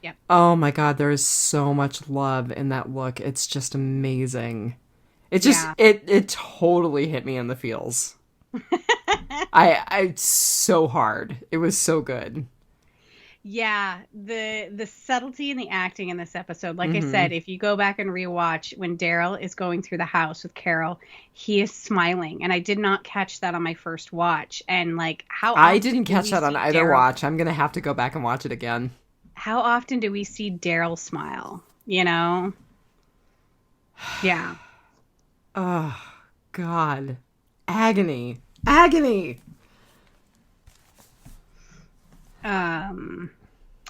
Yep. Oh my God, there is so much love in that look. It's just amazing. It just, it totally hit me in the feels. I so hard. It was so good. Yeah, the subtlety in the acting in this episode, like I said, if you go back and rewatch when Daryl is going through the house with Carol, he is smiling, and I did not catch that on my first watch. And like, how I didn't catch that on either Daryl watch. I'm gonna have to go back and watch it again. How often do we see Daryl smile? You know? Yeah. Oh God, agony.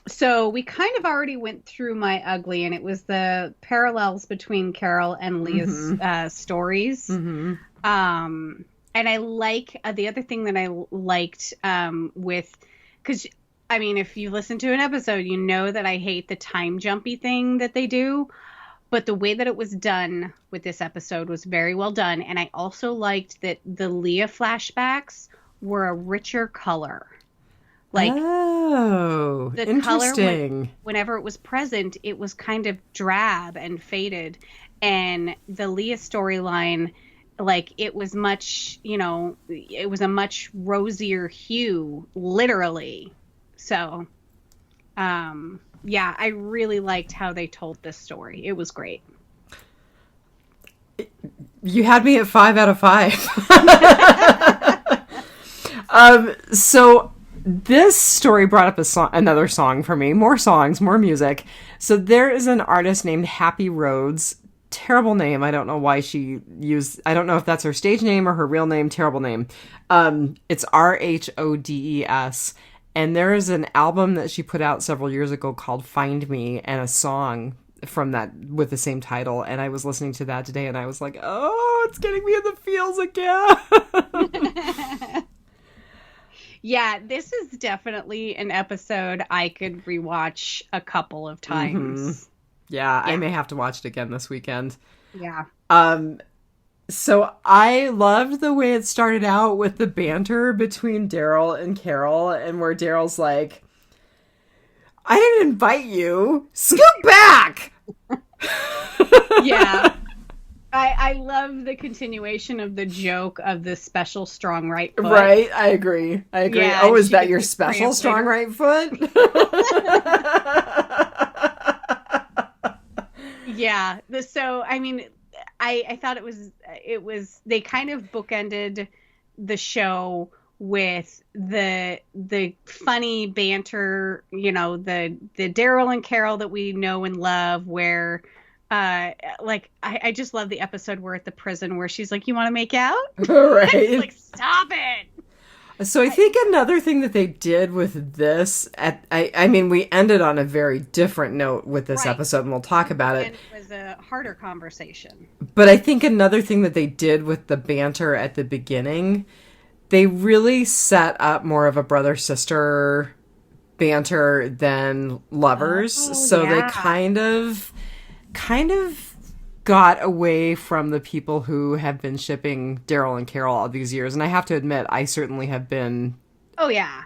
So we kind of already went through my ugly, and it was the parallels between Carol and Leah's stories. And I like the other thing that I liked because I mean, if you listen to an episode, you know that I hate the time jumpy thing that they do. But the way that it was done with this episode was very well done. And I also liked that the Leah flashbacks were a richer color. Like, oh, the interesting. color, whenever it was present, it was kind of drab and faded. And the Leah storyline, like, it was much, it was a much rosier hue, literally. So, yeah, I really liked how they told this story. It was great. You had me at 5 out of 5. So this story brought up another song for me. More songs, more music. So there is an artist named Happy Rhodes. Terrible name. I don't know why I don't know if that's her stage name or her real name. Terrible name. It's Rhodes. And there is an album that she put out several years ago called Find Me, and a song from that with the same title. And I was listening to that today and I was like, oh, it's getting me in the feels again. Yeah, this is definitely an episode I could rewatch a couple of times. Mm-hmm. Yeah, I may have to watch it again this weekend. Yeah. So I loved the way it started out with the banter between Daryl and Carol, and where Daryl's like, I didn't invite you. Scoot back! Yeah. I love the continuation of the joke of the special strong right foot. Right, I agree. Yeah, oh, is that your special strong right foot? Yeah. So, I mean, I thought it was, they kind of bookended the show with the funny banter, the Daryl and Carol that we know and love, where I just love the episode where at the prison where she's like, you want to make out? Right. It's like, stop it. So I think another thing that they did with this, I mean, we ended on a very different note with this episode, and we'll talk about it. And it was a harder conversation. But I think another thing that they did with the banter at the beginning, they really set up more of a brother-sister banter than lovers. They kind of got away from the people who have been shipping Daryl and Carol all these years. And I have to admit, I certainly have been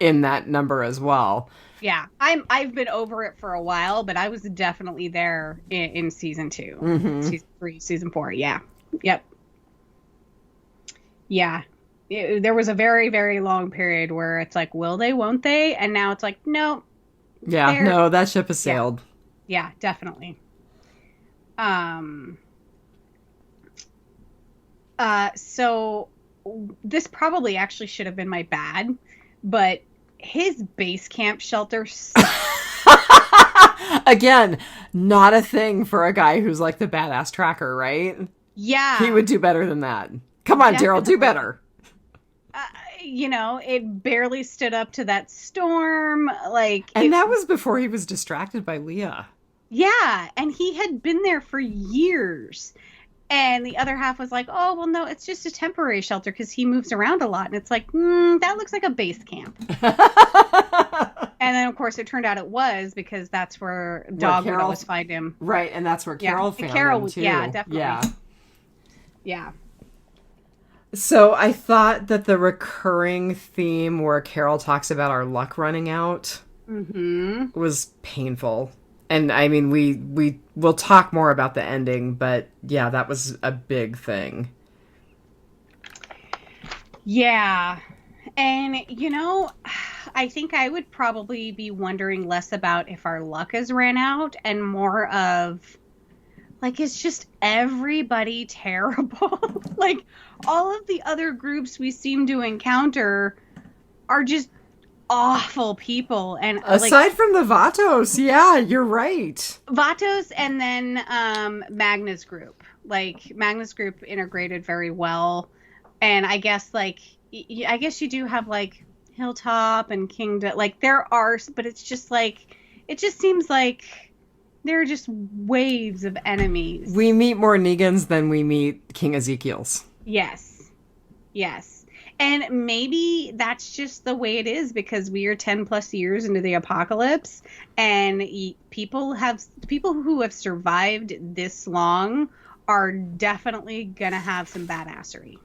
in that number as well. Yeah, I've been over it for a while, but I was definitely there in season 2, season 3, season 4. Yeah. Yep. Yeah. There was a very, very long period where it's like, will they, won't they? And now it's like, no. Yeah, no, that ship has sailed. Yeah, definitely. So this probably actually should have been my bad, but his base camp shelter again, not a thing for a guy who's like the badass tracker, right? Yeah. He would do better than that. Come on, Daryl, do better. It barely stood up to that storm. And that was before he was distracted by Leah. Yeah, and he had been there for years. And the other half was like, oh, well, no, it's just a temporary shelter because he moves around a lot. And it's like, that looks like a base camp. And then, of course, it turned out it was, because that's where Dog would always find him. Right, and that's where Carol found him, too. Yeah, definitely. Yeah. So I thought that the recurring theme where Carol talks about our luck running out was painful. And I mean, we will talk more about the ending, but yeah, that was a big thing. Yeah. And, I think I would probably be wondering less about if our luck has ran out and more of, it's just everybody terrible. All of the other groups we seem to encounter are just awful people. And aside from the Vatos, yeah, you're right. Vatos and then Magna's group. Magna's group integrated very well. And I guess you do have Hilltop and Kingdom. There are, but it's just it just seems like there are just waves of enemies. We meet more Negans than we meet King Ezekiel's. Yes. Yes. And maybe that's just the way it is because we are 10 plus years into the apocalypse and people who have survived this long are definitely going to have some badassery.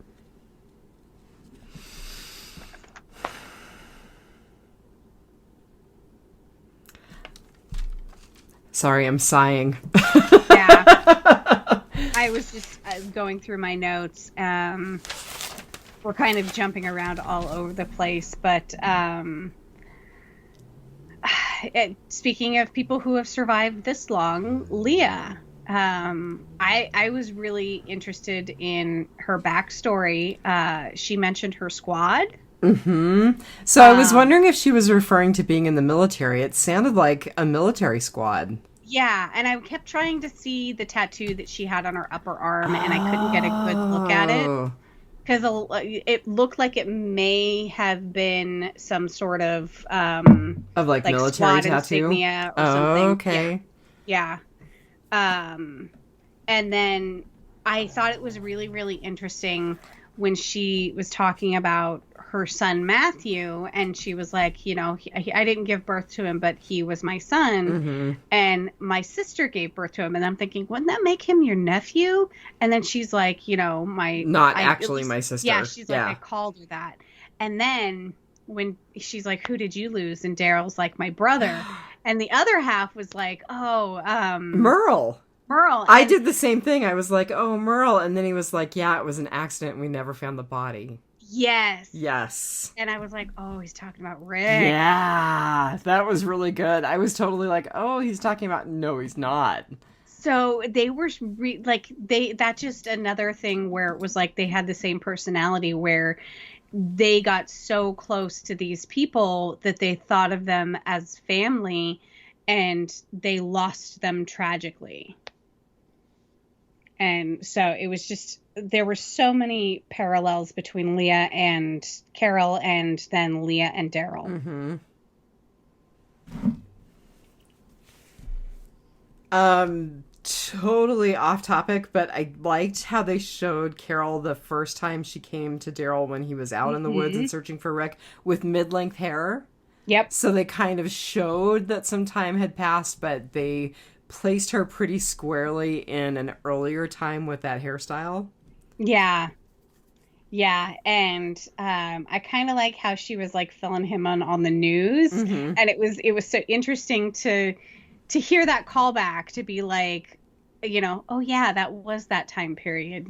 Sorry, I'm sighing. Yeah. I was just going through my notes. We're kind of jumping around all over the place, but speaking of people who have survived this long, Leah. I was really interested in her backstory. She mentioned her squad. Mm-hmm. So I was wondering if she was referring to being in the military. It sounded like a military squad. Yeah, and I kept trying to see the tattoo that she had on her upper arm, and I couldn't get a good look at it because it looked like it may have been some sort of like military squad tattoo insignia or something. Okay. Yeah. And then I thought it was really, really interesting when she was talking about her son Matthew, and she was like, I didn't give birth to him, but he was my son, and my sister gave birth to him. And I'm thinking, wouldn't that make him your nephew? And then she's like, my sister. Yeah, she's like, I called her that. And then when she's like, who did you lose? And Daryl's like, my brother. And the other half was like, Merle. I did the same thing. I was like, oh, Merle. And then he was like, yeah, it was an accident. We never found the body. Yes. And I was like, oh, he's talking about Rick. Yeah, that was really good. I was totally like, oh, he's talking about, no, he's not. So they were that's just another thing where it was like they had the same personality where they got so close to these people that they thought of them as family and they lost them tragically. And so it was just, there were so many parallels between Leah and Carol and then Leah and Daryl. Mm-hmm. Totally off topic, but I liked how they showed Carol the first time she came to Daryl when he was out in the woods and searching for Rick with mid-length hair. Yep. So they kind of showed that some time had passed, but they placed her pretty squarely in an earlier time with that hairstyle. Yeah. Yeah. And I kind of like how she was like filling him on the news. Mm-hmm. And it was so interesting to hear that callback, to be like, oh yeah, that was that time period,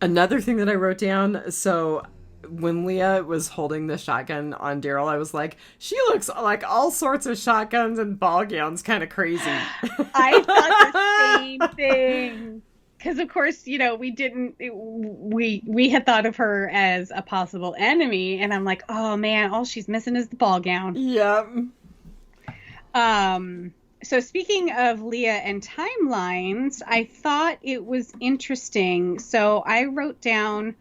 Another thing that I wrote down, so when Leah was holding the shotgun on Daryl, I was like, she looks like all sorts of shotguns and ball gowns, kind of crazy. I thought the same thing. Because, of course, we had thought of her as a possible enemy. And I'm like, oh, man, all she's missing is the ball gown. Yep. So speaking of Leah and timelines, I thought it was interesting. So I wrote down,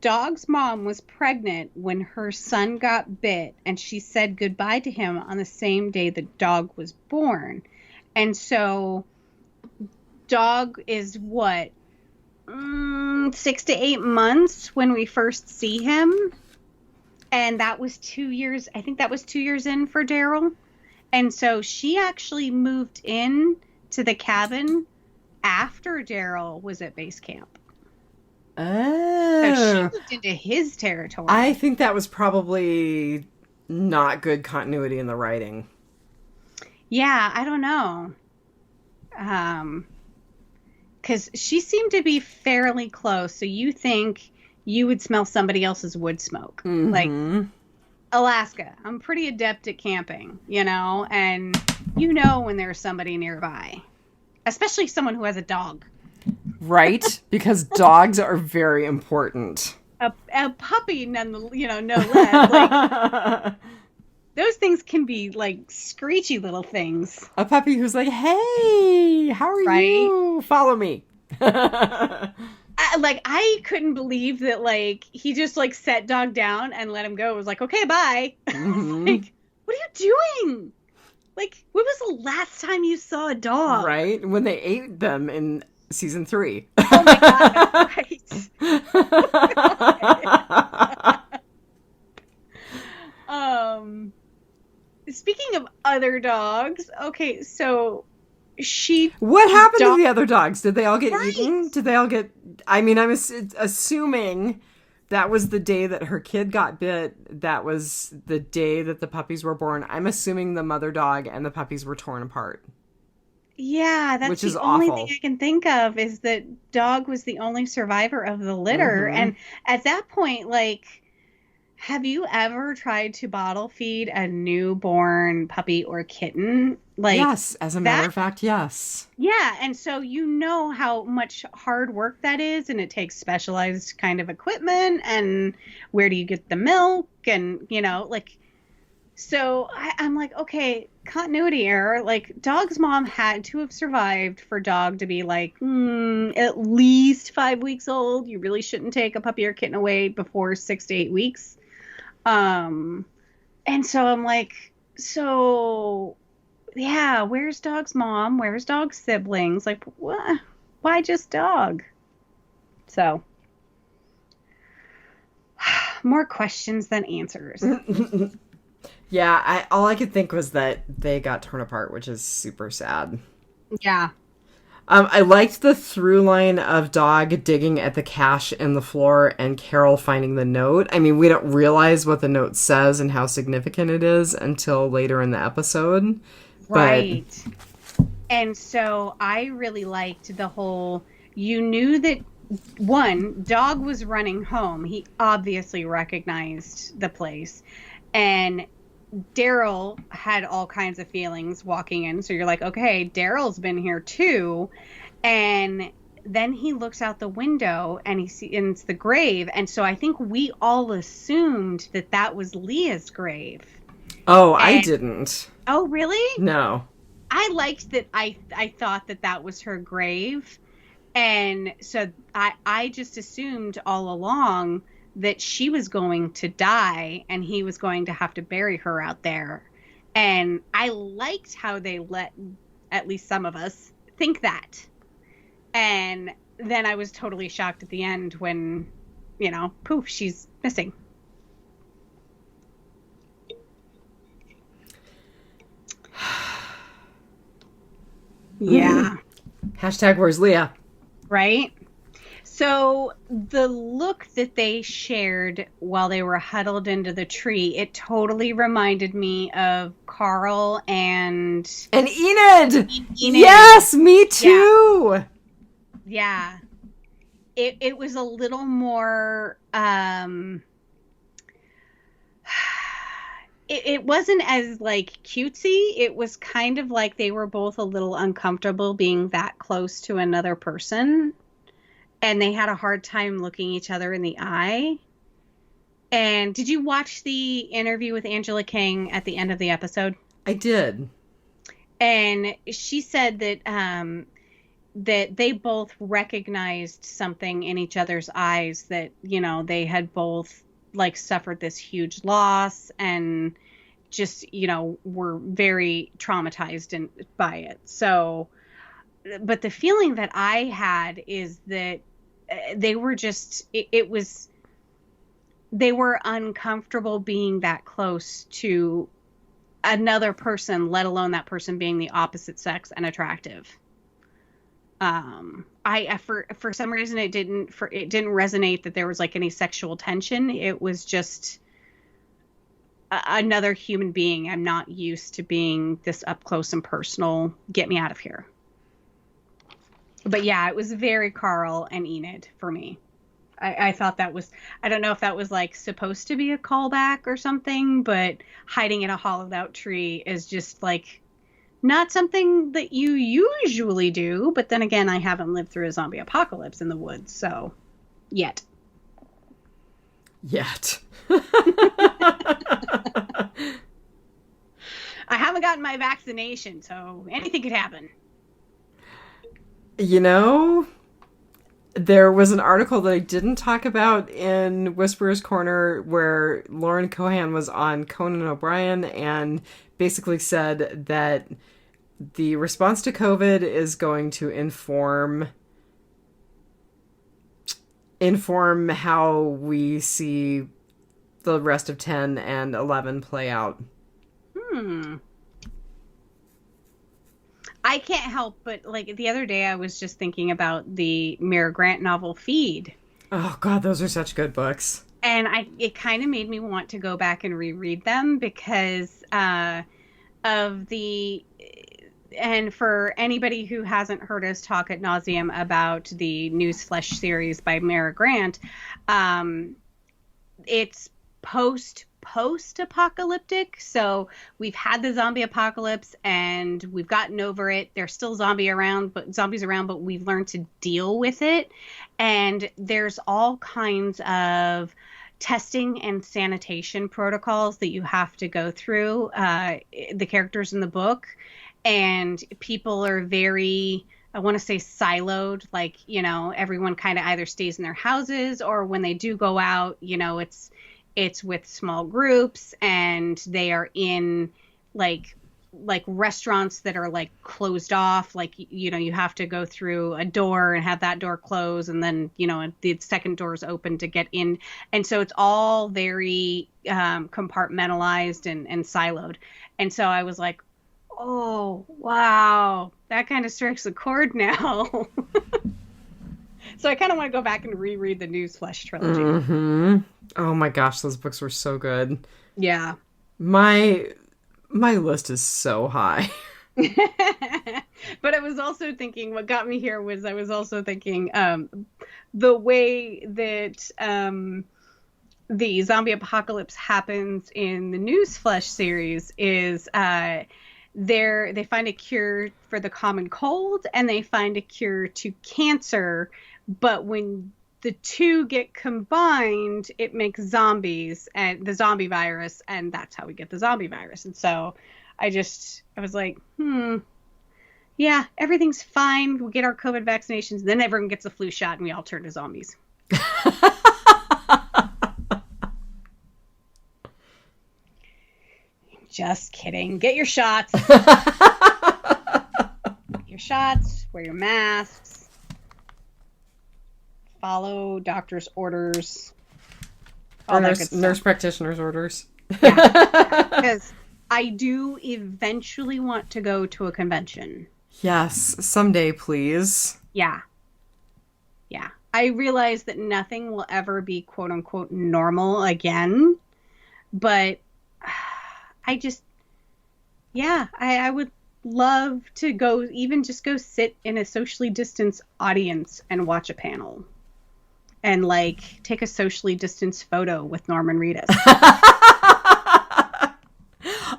Dog's mom was pregnant when her son got bit, and she said goodbye to him on the same day the dog was born. And so Dog is what, 6 to 8 months when we first see him. And that was 2 years. I think that was 2 years in for Daryl. And so she actually moved in to the cabin after Daryl was at base camp. Oh. So she moved into his territory. I think that was probably not good continuity in the writing. Yeah, I don't know. Because she seemed to be fairly close. So you think you would smell somebody else's wood smoke. Mm-hmm. Like, Alaska, I'm pretty adept at camping, and when there's somebody nearby, especially someone who has a dog. Right? Because dogs are very important. A puppy, no less. Like, those things can be like screechy little things. A puppy who's like, hey, how are you? Follow me. I couldn't believe that, like, he just, like, set Dog down and let him go. It was like, okay, bye. Mm-hmm. Like, what are you doing? Like, when was the last time you saw a dog? Right? When they ate them in season 3. Oh my god, right. Speaking of other dogs, okay, so what happened to the other dogs? Did they all get right. eaten? Did they all get... I mean, I'm assuming that was the day that her kid got bit. That was the day that the puppies were born. I'm assuming the mother dog and the puppies were torn apart. Yeah, that's which is the only awful. thing I can think of is that dog was the only survivor of the litter. Mm-hmm. And at that point, like, have you ever tried to bottle feed a newborn puppy or kitten? Like, yes, as a matter of fact, yes. Yeah, and so you know how much hard work that is, and it takes specialized kind of equipment, and where do you get the milk, and, you know, like, so I'm like, okay, continuity error. Like, Dog's mom had to have survived for Dog to be like, at least 5 weeks old. You really shouldn't take a puppy or kitten away before 6 to 8 weeks. And so I'm like, so yeah, where's Dog's mom? Where's Dog's siblings? Like, what? Why just Dog? So, more questions than answers. Yeah, all I could think was that they got torn apart, which is super sad. Yeah. I liked the through line of Dog digging at the cache in the floor and Carol finding the note. I mean, we don't realize what the note says and how significant it is until later in the episode. Right. And so I really liked the whole, you knew that, one, Dog was running home. He obviously recognized the place. And Daryl had all kinds of feelings walking in. So you're like, okay, Daryl's been here too. And then he looks out the window and and it's the grave. And so I think we all assumed that that was Leah's grave. Oh, I didn't. Oh, really? No. I liked that. I thought that that was her grave. And so I just assumed all along that she was going to die and he was going to have to bury her out there. And I liked how they let at least some of us think that. And then I was totally shocked at the end when, you know, poof, she's missing. Yeah. Hashtag where's Leah? Right? So the look that they shared while they were huddled into the tree, it totally reminded me of Carl and Enid. Enid. Yes, me too. Yeah. It was a little more it wasn't as like cutesy. It was kind of like they were both a little uncomfortable being that close to another person. And they had a hard time looking each other in the eye. And did you watch the interview with Angela King at the end of the episode? I did. And she said that that they both recognized something in each other's eyes, that, you know, they had both like suffered this huge loss and just, you know, were very traumatized by it. So, but the feeling that I had is that they were just, they were uncomfortable being that close to another person, let alone that person being the opposite sex and attractive. For some reason it didn't resonate that there was like any sexual tension. It was just another human being. I'm not used to being this up close and personal. Get me out of here. But yeah, it was very Carl and Enid for me. I thought that was, I don't know if that was like supposed to be a callback or something, but hiding in a hollowed out tree is just like not something that you usually do. But then again, I haven't lived through a zombie apocalypse in the woods, so yet. I haven't gotten my vaccination, so anything could happen. You know, there was an article that I didn't talk about in Whisperer's Corner where Lauren Cohan was on Conan O'Brien and basically said that the response to COVID is going to inform inform how we see the rest of 10 and 11 play out. Hmm. I can't help but, like, the other day I was just thinking about the Mira Grant novel Feed. Oh god, those are such good books. And it kind of made me want to go back and reread them because of the, and for anybody who hasn't heard us talk ad nauseum about the Newsflesh series by Mira Grant, it's post-apocalyptic. So we've had the zombie apocalypse and we've gotten over it. There's still zombies around, but we've learned to deal with it. And there's all kinds of testing and sanitation protocols that you have to go through, the characters in the book. And people are very, I want to say, siloed. Like, you know, everyone kind of either stays in their houses, or when they do go out, you know, it's with small groups, and they are in like restaurants that are like closed off. Like, you know, you have to go through a door and have that door close, and then, you know, the second door is open to get in. And so it's all very compartmentalized and siloed. And so I was like, oh, wow, that kind of strikes a chord now. So I kind of want to go back and reread the Newsflesh trilogy. Mm-hmm. Oh my gosh, those books were so good. Yeah. My list is so high. But I was also thinking, what got me here was I was also thinking the way that the zombie apocalypse happens in the Newsflesh series is they find a cure for the common cold and they find a cure to cancer, but when the two get combined, it makes zombies and the zombie virus, and that's how we get the zombie virus. And so I was like, yeah, everything's fine. We'll get our COVID vaccinations, then everyone gets a flu shot and we all turn to zombies. Just kidding. Get your shots. Get your shots. Wear your masks. Follow doctor's orders. All or nurse practitioner's orders. Yeah. Because I do eventually want to go to a convention. Yes. Someday, please. Yeah. Yeah. I realize that nothing will ever be quote unquote normal again. But I would love to go, even just go sit in a socially distanced audience and watch a panel and like take a socially distanced photo with Norman Reedus.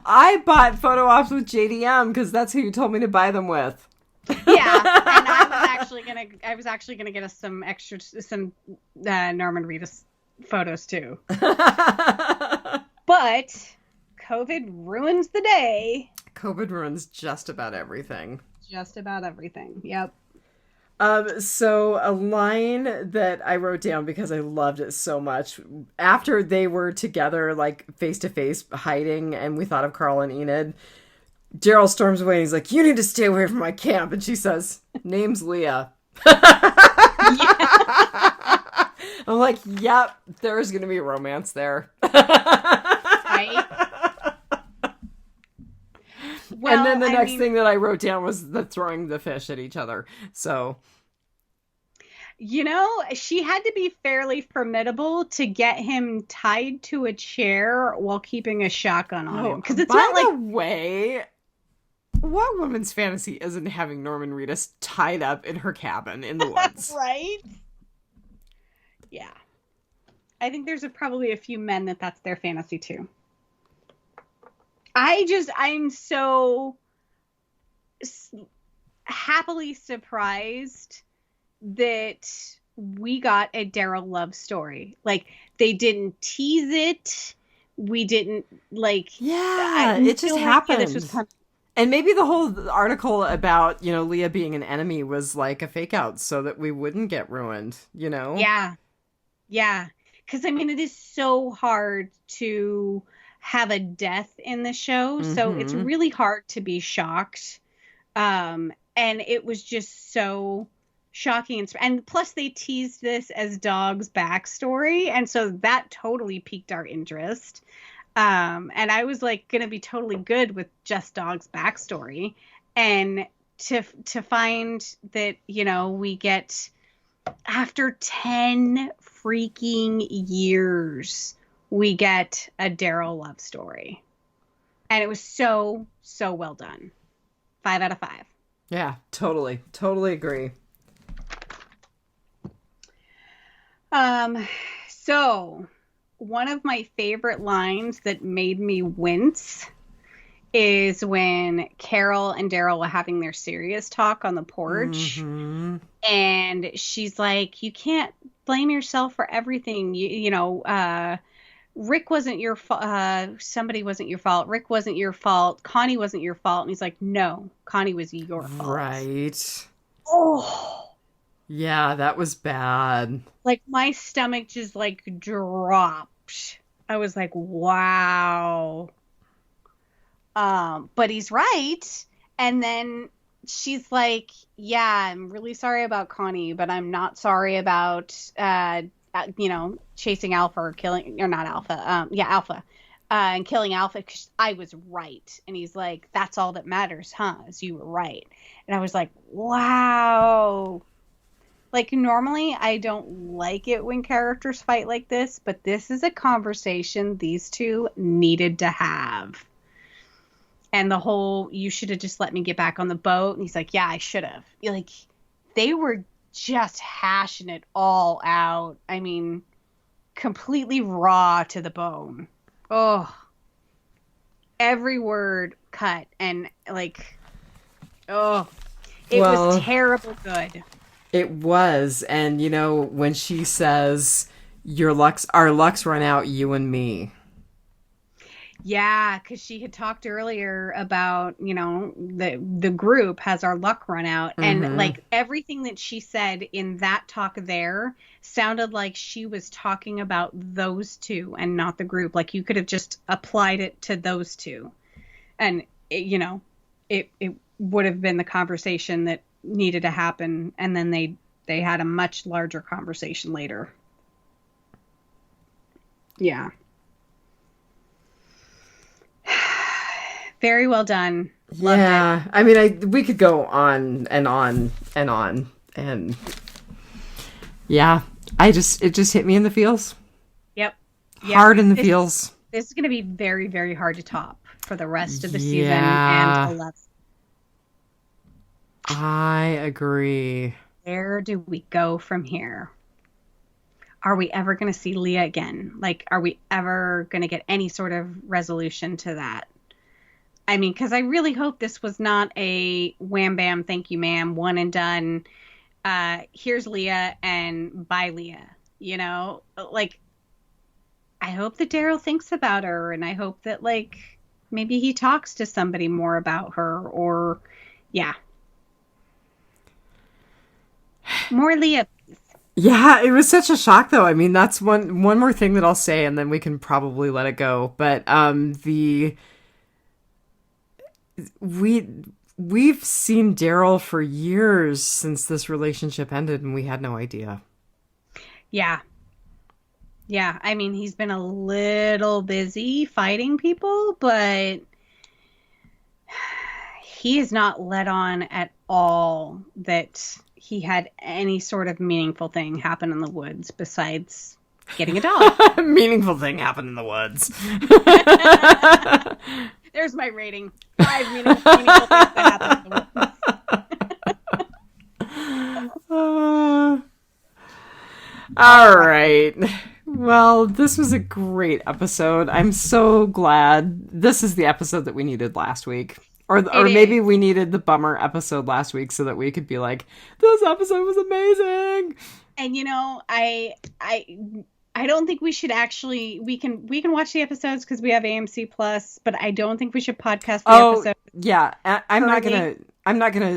I bought photo ops with JDM because that's who you told me to buy them with. Yeah, and I was actually gonna get us some Norman Reedus photos too. But COVID ruins the day. COVID ruins just about everything. Just about everything. Yep. So a line that I wrote down because I loved it so much, after they were together, like face to face hiding, and we thought of Carl and Enid, Daryl storms away and he's like, "You need to stay away from my camp." And she says, "Name's Leah." I'm like, yep, there's going to be romance there. Right? Well, and then the next thing that I wrote down was the throwing the fish at each other. So, you know, she had to be fairly formidable to get him tied to a chair while keeping a shotgun on him. Because it's not like, by the way, what woman's fantasy isn't having Norman Reedus tied up in her cabin in the woods? Right? Yeah. I think there's probably a few men that's their fantasy too. I'm so happily surprised that we got a Daryl love story. Like, they didn't tease it. We didn't, like... Yeah, it just happened. And maybe the whole article about, you know, Leah being an enemy was like a fake out so that we wouldn't get ruined, you know? Yeah. Yeah. Because, I mean, it is so hard to have a death in the show. Mm-hmm. So it's really hard to be shocked. And it was just so shocking. And plus they teased this as Dog's backstory. And so that totally piqued our interest. And I was like going to be totally good with just Dog's backstory. And to find that, you know, we get, after 10 freaking years, we get a Daryl love story. And it was so, so well done. 5 out of 5. Yeah, totally. Totally agree. So one of my favorite lines that made me wince is when Carol and Daryl were having their serious talk on the porch. Mm-hmm. And she's like, you can't blame yourself for everything. You know, Rick wasn't your fault. Somebody wasn't your fault. Rick wasn't your fault. Connie wasn't your fault. And he's like, no, Connie was your fault. Right. Oh. Yeah, that was bad. Like, my stomach just, like, dropped. I was like, wow. But he's right. And then she's like, yeah, I'm really sorry about Connie, but I'm not sorry about, you know, chasing Alpha or killing, or not Alpha. Alpha. And killing Alpha, because I was right. And he's like, that's all that matters, huh? Is you were right. And I was like, wow. Like, normally I don't like it when characters fight like this, but this is a conversation these two needed to have. And the whole, you should have just let me get back on the boat. And he's like, yeah, I should have. Like, they were just hashing it all out. I mean, completely raw to the bone. Oh, every word cut. And, like, oh, it was terrible good. It was. And, you know, when she says, our luck's run out, you and me. Yeah, because she had talked earlier about, you know, the group has our luck run out. Mm-hmm. And, like, everything that she said in that talk there sounded like she was talking about those two and not the group. Like, you could have just applied it to those two. And, you know, it would have been the conversation that needed to happen. And then they had a much larger conversation later. Yeah. Very well done. Loved it. I mean, we could go on and on and on, and yeah, it just hit me in the feels. Yep. Hard in the feels. This is going to be very, very hard to top for the rest of the season and 11. I agree. Where do we go from here? Are we ever going to see Leah again? Like, are we ever going to get any sort of resolution to that? I mean, because I really hope this was not a wham bam, thank you, ma'am, one and done. Here's Leah and bye, Leah. You know, like, I hope that Daryl thinks about her, and I hope that, like, maybe he talks to somebody more about her, or, yeah. More Leah. Yeah, it was such a shock, though. I mean, that's one more thing that I'll say, and then we can probably let it go. But we've seen Daryl for years since this relationship ended, and we had no idea. Yeah. Yeah, I mean, he's been a little busy fighting people, but he has not let on at all that he had any sort of meaningful thing happen in the woods besides getting a dog. Meaningful thing happened in the woods. There's my rating. 5 meaningful things that happened in the woods. All right. Well, this was a great episode. I'm so glad. This is the episode that we needed last week. Or maybe we needed the bummer episode last week so that we could be like, this episode was amazing. And, you know, I don't think we should actually, we can watch the episodes because we have AMC Plus, but I don't think we should podcast the episode. Yeah. I'm not going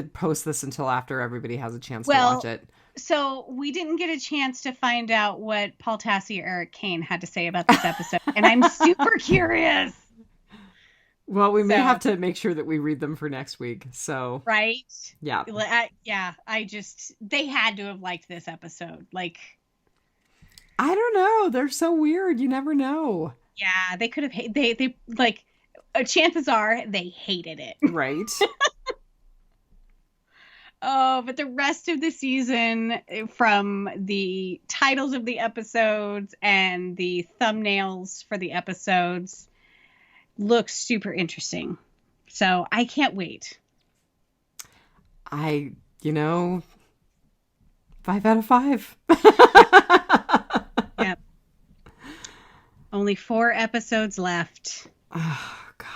to post this until after everybody has a chance to watch it. So we didn't get a chance to find out what Paul Tassi or Eric Kane had to say about this episode. And I'm super curious. Well, we may So- have to make sure that we read them for next week. So, Right? yeah. They had to have liked this episode. Like, I don't know. They're so weird. You never know. yeah, they could have, they like, chances are they hated it. Right? Oh, but the rest of the season, from the titles of the episodes and the thumbnails for the episodes, looks super interesting. So I can't wait. 5 out of 5. Yep. Only 4 episodes left. Oh, God.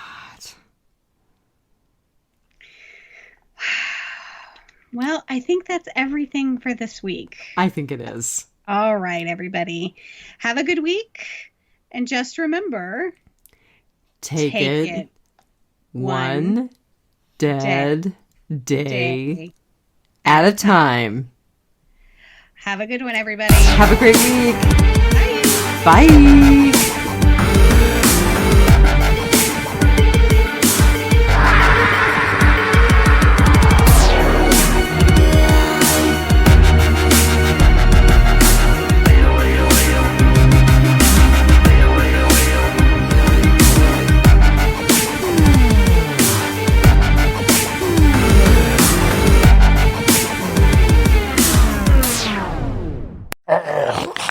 Well, I think that's everything for this week. I think it is. All right, everybody. Have a good week. And just remember, Take it one dead day at a time. Have a good one, everybody. Have a great week. Bye. Bye.